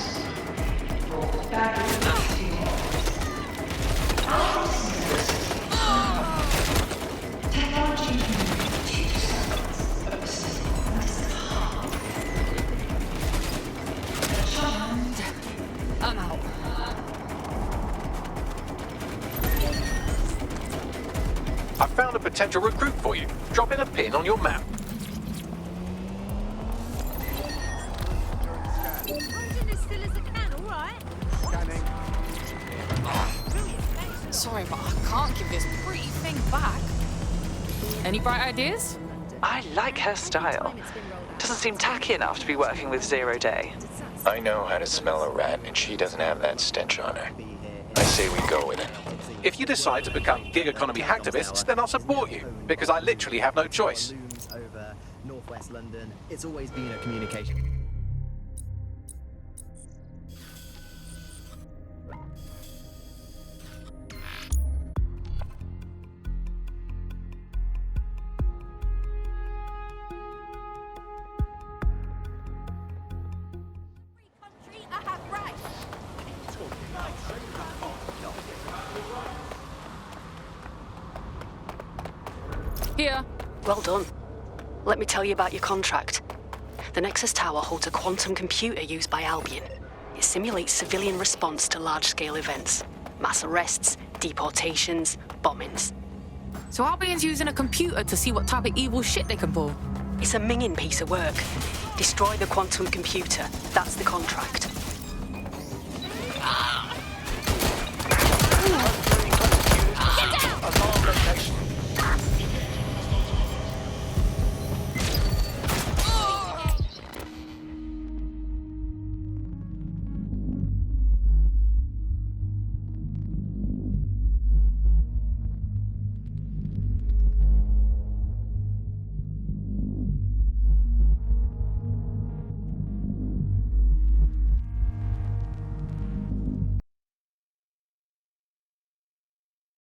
[SPEAKER 13] brought baggage to technology can teach us of the system. That is the heart.
[SPEAKER 3] I'm out.
[SPEAKER 2] I found a potential recruit for you. Drop in a pin on your map.
[SPEAKER 3] Sorry, but I can't give this pretty thing back. Any bright ideas?
[SPEAKER 18] I like her style. Doesn't seem tacky enough to be working with Zero Day.
[SPEAKER 21] I know how to smell a rat, and she doesn't have that stench on her. I say we go with it.
[SPEAKER 2] If you decide to become gig economy hacktivists, then I'll support you, because I literally have no choice.
[SPEAKER 23] Over northwest London, it's always been a communication.
[SPEAKER 3] Here.
[SPEAKER 7] Well done. Let me tell you about your contract. The Nexus Tower holds a quantum computer used by Albion. It simulates civilian response to large-scale events. Mass arrests, deportations, bombings.
[SPEAKER 3] So Albion's using a computer to see what type of evil shit they can pull.
[SPEAKER 7] It's a minging piece of work. Destroy the quantum computer. That's the contract.